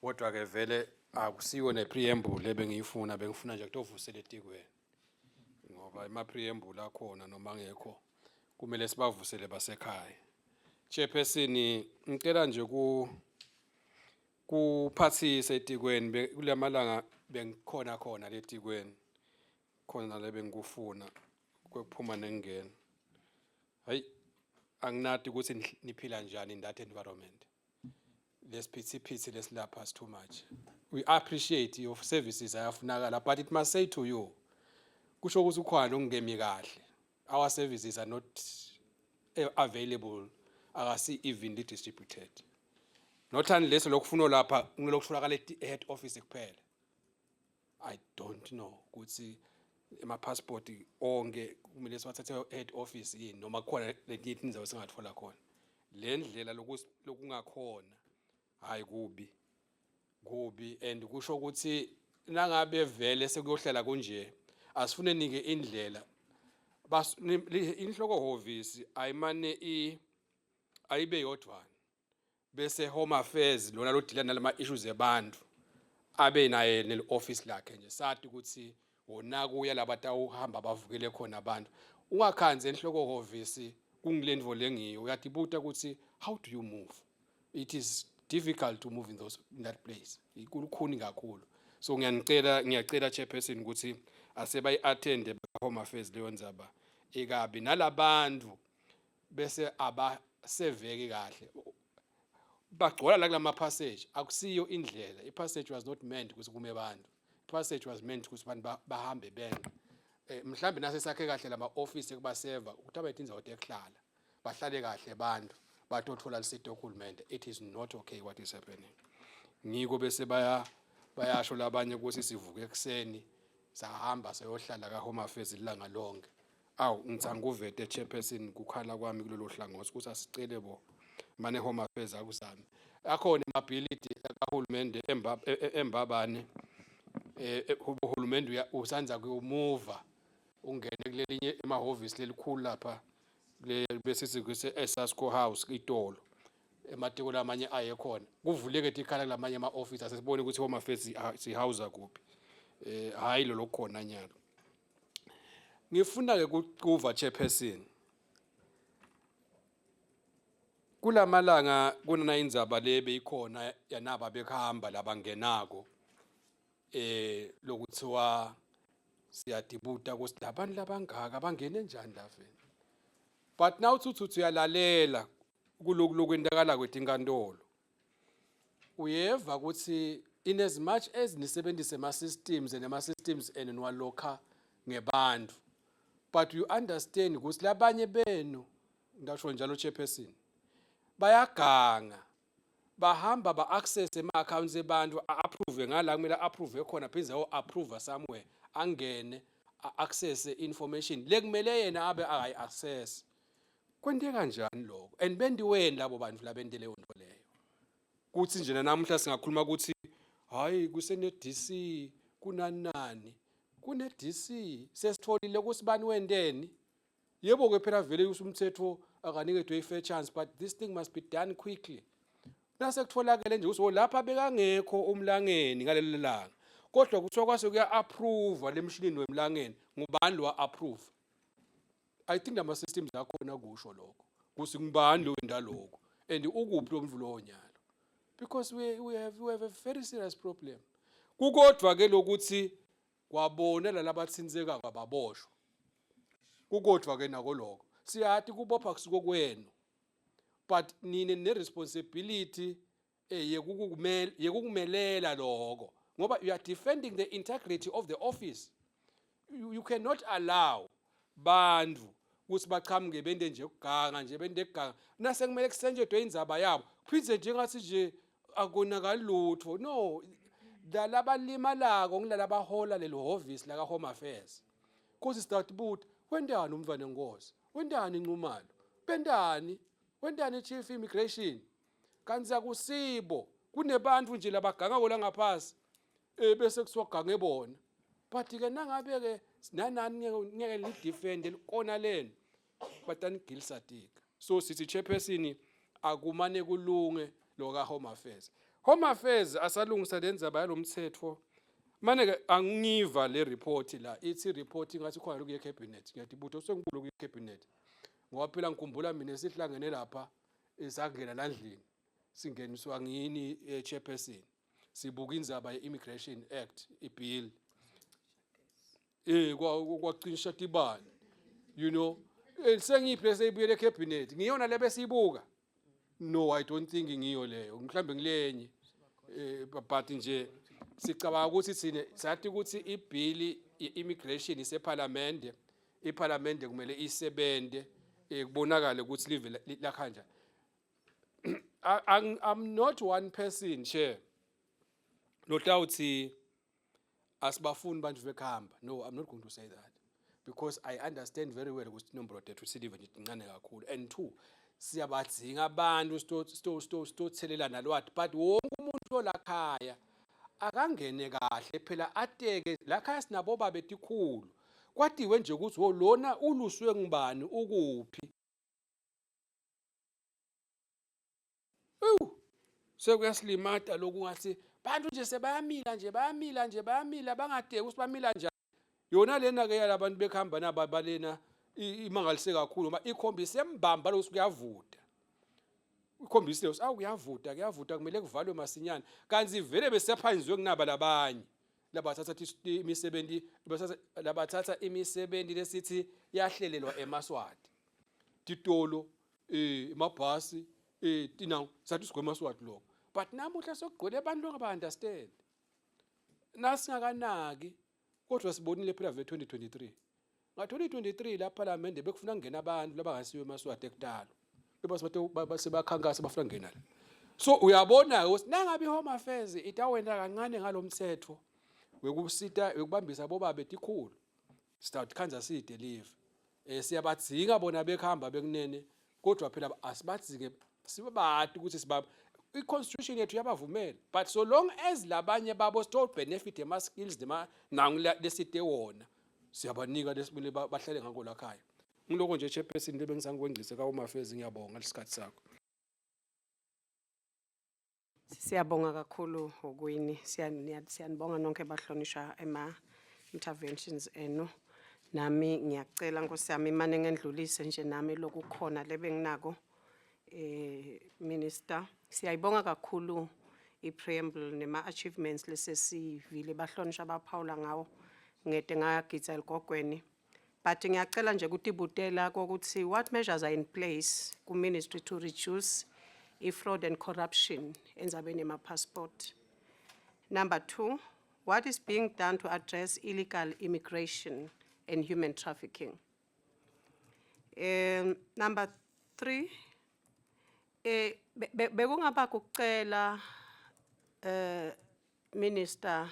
Kodwa ke vele akusiyo ne-preamble ebengiyifuna bengifuna nje kutovusela etikweni. Ngoba ima-preamble akhona noma ngekho kumele sibavusele basekhaya. Chairperson ngicela nje kuphathise etikweni kulamalanga bengikhona letikweni. Khona la bengikufuna kwephuma nengena. Hayi anginati ukuthi niphila njani in that environment. Lesiphithi lesilapha is too much. We appreciate your services ayafunakala but it must say to you kusho ukuthi ukhona ongemi kahle. Our services are not available akasi evenly distributed. Not unless lokufuna lapha ngilokufunakala head office kuphela. I don't know ukuthi ema passport onke kumele siwathathe head office yini noma khona letinye indzawo singathola khona le ndlela lokungakhona hayi kubi and kusho ukuthi nangabe vele sekuyohlala kunje asifune nike indlela bas inhloko office ayimane ayibe yodwana bese home affairs lona lodila nalama issues ebantu abe naye ne office lakhe nje sathi ukuthi wona kuya labatawuhamba bavukele khona abantu ungakhanze enhloko office kungilendvo lengiyo uyatibuta ukuthi how do you move. It is difficult to move in that place ikulukhuni kakhulu so ngiyacela chairperson ukuthi asebayi attend home affairs leyo ndzaba ekabi nalabantu bese abaseveke kahle bagcola la kulama passage akusiyo indlela ipassage was not meant ukuthi kume abantu passage was meant ukuthi abantu bahambe benqe. Mhlambe nase sakhe kahle lama office kuba server ukuthi abayithe indzawo ekuhlala bahlale kahle abantu batothola lisite uhulumende. It is not okay what is happening. Ngiko bese bayasho labanye ukuthi sivuke ekseni sahamba sayohlala ka Home Affairs ilanga lonke. Awu ngitsanga uvete chairperson kukhala kwami kulelo hlangothi ukuthi asicele bo mane Home Affairs akusami. Akhona amability kahulumende embabane uhulumende usanza kuyumuva ungene kulelinye emahhovisi lelikhulu lapha bese sikuse eSasco House itolo ematiko lamanye ayekhona kuvuleke tikhala lamanye ama office asesibone ukuthi Home Affairs sihouse kuphi hayi lo khona nyalo. Ngifuna ke kuva chairperson kulamalanga kunana indzaba lebe ikhona yanaba bekhamba labangenako lokuthiwa siyadibuta ukuthi labantu labangaka bangene njani la vele. But now uthi uyalalela kulokwendakala kwetinkantolo uyeva ukuthi in as much as nisebenzise ama systems and niwalokha ngebantu, but you understand ukuthi labanye benu ngisho njalo chairperson bayaganga bahamba ba access ema accounts ebantu approve ngala kumele approve khona phinza approve somewhere angene access information lekumele yena abe ayi access. Kwente kanjani lokho and bendiweni labo bantu labendele into leyo kuthi nje namhla singakhuluma ukuthi hayi kusene DC kunanani kune DC sesitholile kusibani wendeni. Yebo ke phela vele usumthetho akanikezwe fair chance, but this thing must be done quickly. Nase kutholakele nje uso lapha bekangekho umlangeni ngalelo langa kodwa kuthiwa kwase kuya approve lemshinini wemlangeni ngubani lo approve. I think ama systems akhona kusho lokho kusi ngubani lo wenda lokho and ukuphi lo mvulo onyalo because we have a very serious problem. Kukodwa ke lokuthi kwabona labathinzeka kwababoshwa kukodwa ke nako lokho siyathi kubopha kusuko kwenu, but nine ne responsibility yekukumelela lokho ngoba you are defending the integrity of the office. You cannot allow bantu ukuthi baqhamuke bende nje ukuganga nje bende eganga nase kumele kusenjethwe indzaba yabo phindze njengathi nje akonakali lutho. No, lalabalimalayo ngilala bahola lelo office la ka Home Affairs because start but wendani umvane Nkosi, wendani Nxumalo, wendani Chief Immigration kanti akusibo kunebantu nje labaganga kola ngaphasi bese kusogange bona. But ke nangabe ke nanani ngeke li defend likona lena batani gilsatika. So sithi chairperson akumane kulunge lo ka Home Affairs. Home Affairs asalungisa lenza bayalomthetho manje ke angiva le report la ithi report ngathi khona lokuye cabinet. Ngiyadibuta sengibulu ku cabinet ngoba phela ngikhumbula mina sihlangene lapha isangena landlini singeniswa ngini chairperson sibuka indzaba ye-Immigration Act ibill kwaqinisha tibani you know sengiyiplace ibuyele cabinet ngiyona lebe sibuka. No, I don't think ngiyo leyo mhlambe ngilenye but nje sicabanga ukuthi sine sathi ukuthi ibill ye-immigration iseparlamente iparlamente kumele isebende kubonakala ukuthi live la kanjani. I'm not one person chair nohlawuthi asibafuni bantu bekhamba. No, I'm not going to say that because I understand very well ukuthi inombolo tethu silive nje incane kakhulu and two siyabadzinga abantu sitothelelana lwathi but wonke umuntu olakhaya akangene kahle phela ateke lakhaya sinabo babe tikhulu kwatiwe nje ukuthi lona uluswe ngubani ukuphi. Sekuyasimata lokungathi bantu nje sebayamila bangadeki ukuthi bamila njani. Yona lena ke yalabantu bekhamba nababalena imangalise kakhulu ngoba ikhombise embamba lokuthi kuyavuta. Ikhombise ukuthi kuyavuta kumele kuvalwe masinyane kanti vele besephanjwe kunaba labanye labathatha imisebenzi labathatha imisebenzi lesithi yahlelelwa eMaswati titolo emabhasi tina sathi sigwe eMaswati lokho but namuhla sokugcwele abantu ngaba understand nasingakanaki kodwa sibonile phela ve 2023 nga-2023 la parliament bekufuna kungena abantu labangasiwe emaswati ekudala sebakhankasa bafuna kungena la so uyabona ukuthi nangabe i-home affairs itawenda kancane ngalomthetho wekubambisa bobaba etikhulu South Kansas City deliver siyabadzinga bona bekhamba bekunene kodwa phela asibadzinge sibabati ukuthi sibaba i-constitution yethu yabavumela but so long as labanye babo store benefit ema skills nangu lesite wona siyabanika lesibili bahlale ngako lakhaya ngiloko nje chairperson lebengisangwengcise ka home affairs ngiyabonga lesikhathi sakho. Siyabonga kakhulu Ogwini, siyanibonga nonke bahlonishwa ema-interventions enu. Nami ngiyacela Nkosi yami imane ngendlulise nje nami lokukhona lebenginako Minister. Siyayibonga kakhulu i-preamble nema-achievements lesesivile bahlonishwa abaphawula ngawo ngede ngagitsa eligogweni. But ngiyacela nje ukuthi ibutela kokuthi what measures are in place ku-ministry to reduce fraud and corruption enzabeni yama-passport. Number 2, what is being done to address illegal immigration and human trafficking? Number 3, bekungaba kucela Minister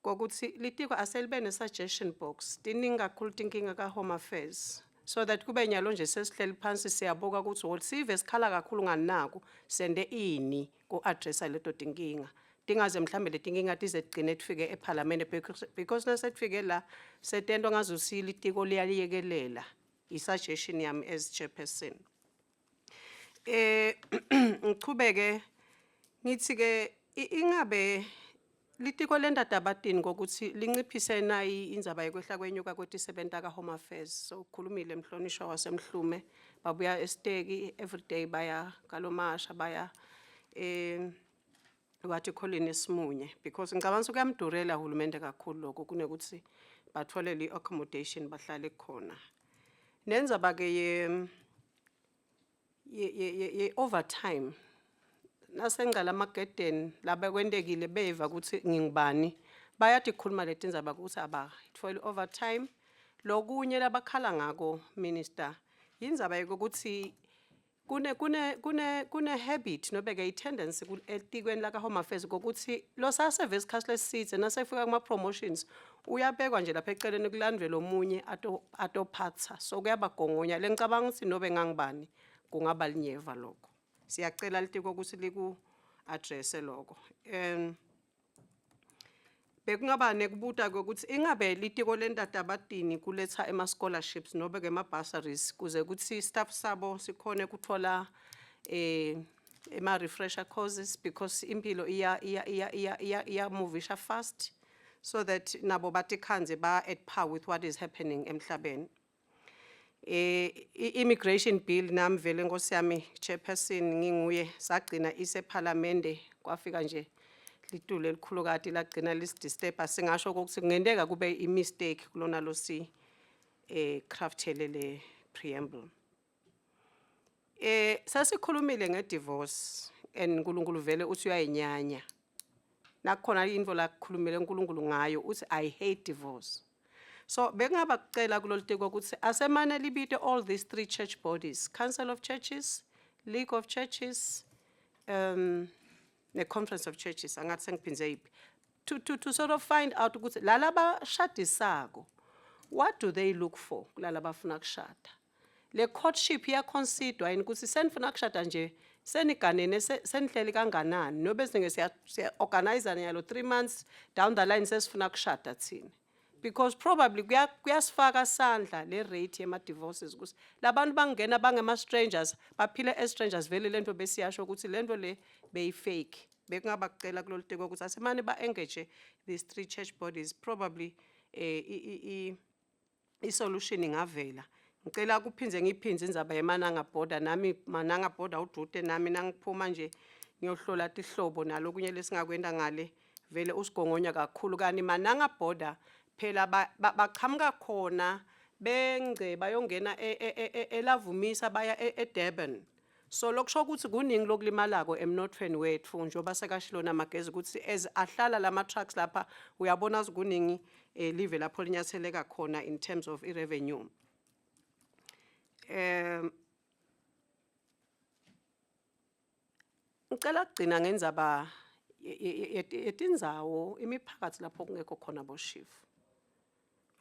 kokuthi litiko aselibe ne-suggestion box diningi kakhulu tinkinga ka-home affairs so that kube nyalo nje sesihleli phansi siyabuka ukuthi wosive sikhala kakhulu nganako sende ini ku-addressa leto tinkinga tingaze mhlambe letinkinga tize tigcine tifike eParliament because nasetufike la setento ngazusi litiko liyaliyekelela i-suggestion yami as chairperson. Ngichubeke ngithi ke ingabe litiko lendadabatini ngokuthi linciphise nayi indzaba yekwehla kwenyuka kwetisebenta ka home affairs so ukhulumile mhlonishwa wasemhlume babuya esteki everyday baya kalomasha baya wathi Colin Simunye because ngicabanga kuyamdurela uhulumende kakhulu lokho kunekuthi bathole li accommodation bahlale khona nendzaba ke ye overtime nasengala magedeni labe kwendekile beva ukuthi ngingibani bayathi khuluma letindzaba ukuthi abayithola overtime lokunye labakhala ngako Minister indzaba yokuthi kune habit nobeke i-tendency etikweni la ka home affairs ukuthi lo sa service cost lesithe nasefika kuma promotions uyabekwa nje lapha eceleni kulandwe lomunye atophatha so kuyabagongonya lengicabanga ukuthi nobe ngangibani kungaba linyeva lokho siyacela litiko ukuthi liku address lokho bekungaba nekubuta ukuthi ingabe litiko lendadabatini kuletha ema scholarships nobe ke ma bursaries kuze ukuthi staff sabo sikhone kuthola ema refresher courses because impilo iya movisha fast so that nabo batikhanze ba at par with what is happening emhlabeni. Immigration bill nami vele Nkosi yami chairperson nginguye sagcina ise parliament kwafika nje litule elikhulukati lagcina lisidisturb singasho ukuthi kungendeka kube I mistake kulona lo si craftele preamble. Sasikhulumile ngedivorce and uNkulunkulu vele uthi uyayinyanya nakhona into la kukhulumile uNkulunkulu ngayo uthi I hate divorce. So bengaba kucela kulolitiko ukuthi asemane libite all these 3 church bodies, Council of Churches, League of Churches, the Conference of Churches, angathi sengiphindze yipi, to sort of find out ukuthi lalaba shadisako, what do they look for lalaba funa kushada? Le courtship ya consider yini ukuthi senifuna kushada nje seniganene senihleli kanganani nobe singe siya organize nyalo 3 months down the line sesifuna kushada thina. Because probably kuyasifaka sandla le rate yema divorces ukuthi labantu bangena bangema strangers baphile as strangers vele lento besiyasho ukuthi lento le beyi fake bekungaba kucela kulolitiko ukuthi asemane ba engage these 3 church bodies probably I solution ingavela ngicela kuphinze ngiphinze indzaba yemananga border nami mananga border udute nami nangiphuma nje ngiyohlola tihlobo nalokunye lesingakwenda ngale vele usigongonya kakhulu kani mananga border phela baqhamuka khona bengce bayongena elavumisa baya eDurban So lokusho ukuthi kuningi lokulimalako emnothweni wethu njoba sekashilo namagezi ukuthi as ahlala lama trucks lapha uyabona kuningi live lapho linyatheleka khona in terms of revenue. Ngicela ukugcina ngendzaba yetindzawo imiphakathi lapho kungekho khona boshifu.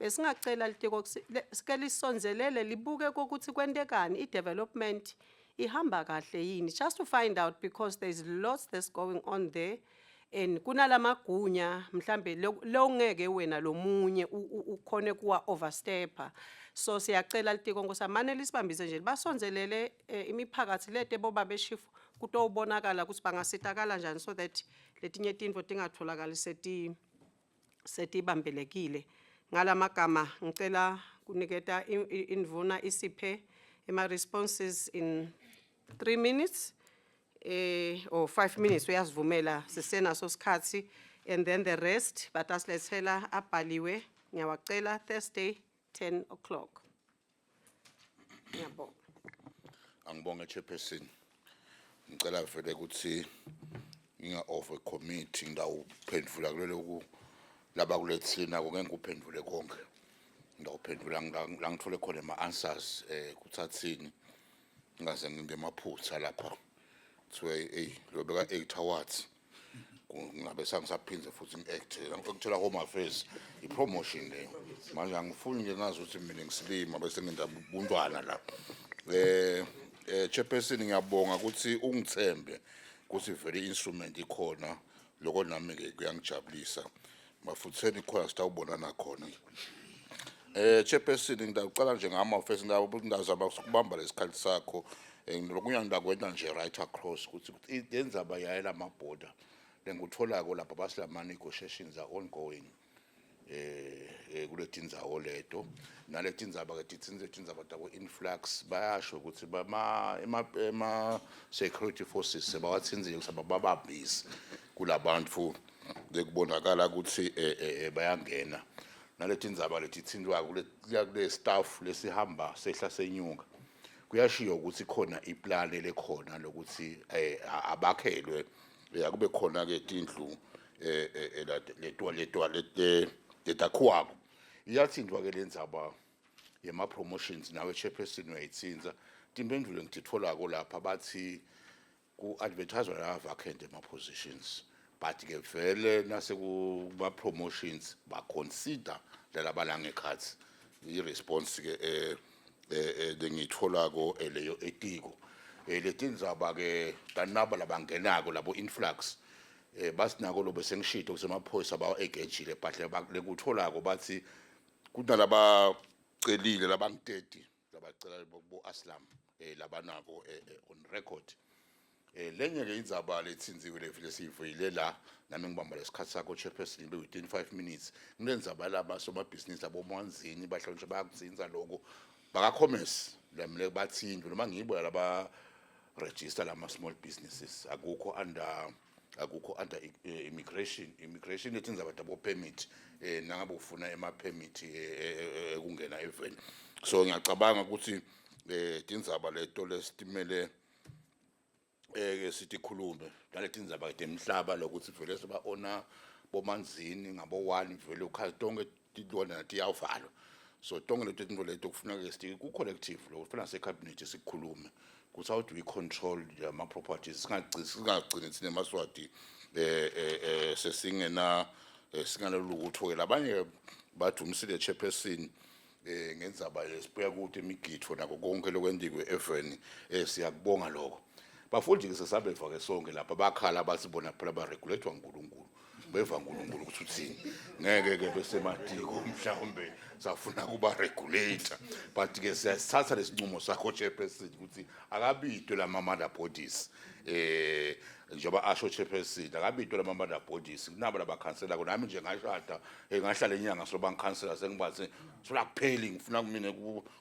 Besingacela litiko sike lisonzelele libuke ukuthi kwentekani i-development ihamba kahle yini, just to find out because there's lots that's going on there and kunalamagunya mhlambe lo ngeke wena lo munye ukhone kuwa overstepper. So siyacela litiko ngosamane lisibambise nje basonzelele imiphakathi lete boba beshifu kutobonakala ukuthi bangasitakala njani so that letinye tintfo tingatholakali setibambelekile. Ngalamagama ngicela kuniketa indvuna isiphe responses in 3 minutes or 5 minutes uyasivumela sisenaso sikhathi and then the rest batasilethela abhaliwe ngiyawacela Thursday 10 o'clock. Ngiyabonga. Angibonge chairperson. Ngicela vele ukuthi nginga offer committee ngidawuphendula kulelo laba kulethina ngeke ngikuphendule konke. Ngidawuphendula ngithole khona ama answers kuthathini ngaze nginde maphutha lapha. Kuthiwe lobeka 8 awards. Ngabe sangisaphindze futhi ngi-act ngikuthola home affairs i-promotion leyo manje angifuni nje ngazi ukuthi mina ngisilima bese ngindaba ubuntwana la chairperson ngiyabonga ukuthi ungithembe ukuthi vele instrument ikhona lokho nami kuyangijabulisa mafutheni khona sitawubonana khona chairperson ngidacala nje ngama affairs ndazama ukubamba lesikhathi sakho lokunya ngidakwenza nje right across ukuthi yenza abayayela amaborder ngutholako lapha basilama negotiations are ongoing kuletindzawo leto naletindzaba ke titsindzaba tabo influx bayasho ukuthi ema security forces sebawatsinzile ukuthi babababhisi kulabantu lekubonakala ukuthi bayangena naletindzaba letitsindwa kule staff lesihamba sehla senyuka kuyashiyo ukuthi khona iplan lekhona lokuthi abakhelwe akube khona ke tindlu letakhuwako iyathindwa ke lendzaba yema promotions nawe chairperson uyayitsinza timphendvulo ngititholako lapha bathi ku advertise la vacant ema positions but ke vele nase kuma promotions ba consider lalabala ngekhathi i response ke lengitholako leyo etiko letindzaba ke tanaba labangenako labo influx basinako lobe sengishito kusemaphoyisa bawa engagile but lekutholako bathi kunalaba celile labang30 labacela bo Aslam labanako on record lenye ke indzaba letsinziwe levile sivile la nami ngibamba lesikhathi sakho chairperson within 5 minutes ngilendzaba laba soma business abo Mwanzini bahlonje bayakutsinza lokho baka commerce lemle bathindwe noma ngiyibo laba register lama small businesses akukho under immigration letindzaba tabo permit nangabe ufuna ema permit ekungena even so ngiyacabanga ukuthi tindzaba leto lesitimele sithi khulume naletindzaba temhlaba lokuthi vele siba ona bomanzini ngabo 1 vele ukhatonke tidona tiyavalwa so tonke leto tindlo leto kufuneka ke sithi ku collective lo ufuna se cabinet sikhulume ukuthi how do we control ama properties singagcini sine maswati sesingena singalolukutho ke labanye badumisile chairperson ngendzaba lesibuya ukuthi emigitho nako konke lokwendikwe even siyakubonga lokho bafundi ke sesabe vake sonke lapha bakhala basibona phela ba regulatwa uNkulunkulu beva uNkulunkulu ukuthi uthini ngeke ke bese matiko mhlawumbe safuna kuba regulator but ke siyasithatha lesinqumo sakho chairperson ukuthi akabidwe lama mother bodies njoba asho chairperson akabidwe lama mother bodies kunabo labakhansela nami nje ngashada ngahlala inyanga soba ngikhansela sengibathi sola kupheli ngifuna kumine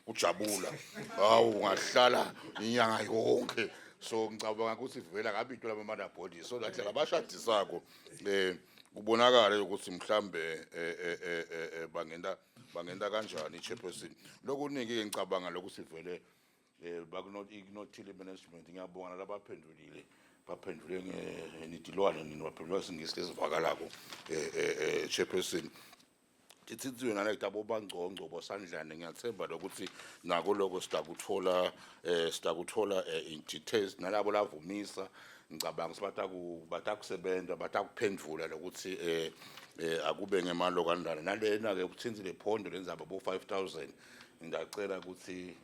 kujabula hawu ngahlala inyanga yonke so ngicabanga ukuthi vela akabidwe lama mother bodies so lahle labashadisako kubonakala ukuthi mhlambe bangenda kanjani chairperson lokuningi ngicabanga lokuthi vele bakunotile management ngiyabonga labaphendulile baphendule nidilwane nini baphendula singisi lesivakalako chairperson Titsitswe nana kitabo bangcongco bosandlane ngiyathemba lokuthi nako lokho sitakuthola in details nalabo lavumisa ngicabanga sibatha batakusebenza batakuphendvula lokuthi akube ngemalo kanjani nalena ke ukuthinzi lephondo lenzaba bo 5000 ngicela ukuthi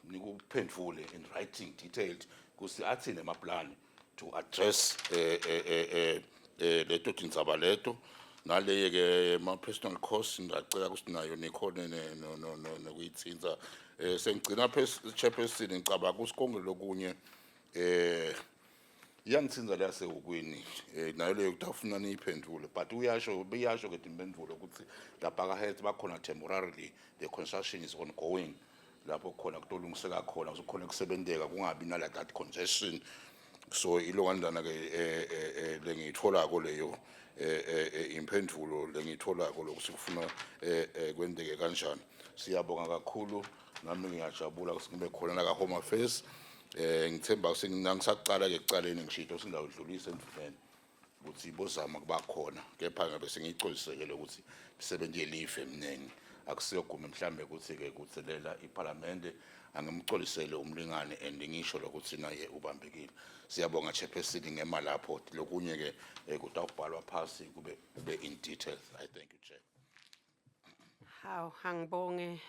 nikuphendvule in writing detailed kusi athini emaplan to address leto tindzaba leto naleye ke ma personal costs ngicela ukuthi nayo nikhona nokuyitsinza sengigcina chairperson ngicaba kusikonge lokunye yangitsinza la sewukwini nayo leyo kutafuna niyiphendule but beyasho ke impendulo ukuthi lapha ka health bakhona temporarily the construction is ongoing lapho khona kutolungiseka khona kuzokhona kusebenzeka kungabi nala that congestion so ilo kanjana ke lengithola ko leyo impendulo lengithola ko lokuthi kufuna kwendeke kanjani siyabonga kakhulu nami ngiyajabula ukuthi ngibe khona la ka home affairs ngithemba ukuthi ngisaqala ke ekucaleni ngishito singawudlulisa endleleni ukuthi bozama kuba khona kepha ngabe sengiyicozisekele ukuthi imisebenzi yelife eminingi akusiyoguma mhlambe ukuthi ke kuthelela iparlamente angimcolisele umlingane andingisho lokuthi naye ubambekile siyabonga chairperson ngema lapho lokunye ke kutawubhalwa phasi kube in details. I thank you chair. How hangbonge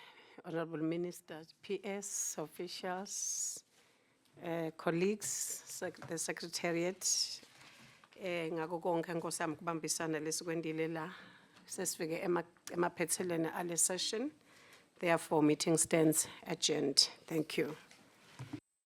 Honorable Minister, PS officials, colleagues, the secretariat, ngako konke nkosami kubambisana lesikwendile la sesifike emaphethelene ale session. Therefore meeting stands adjourned. Thank you.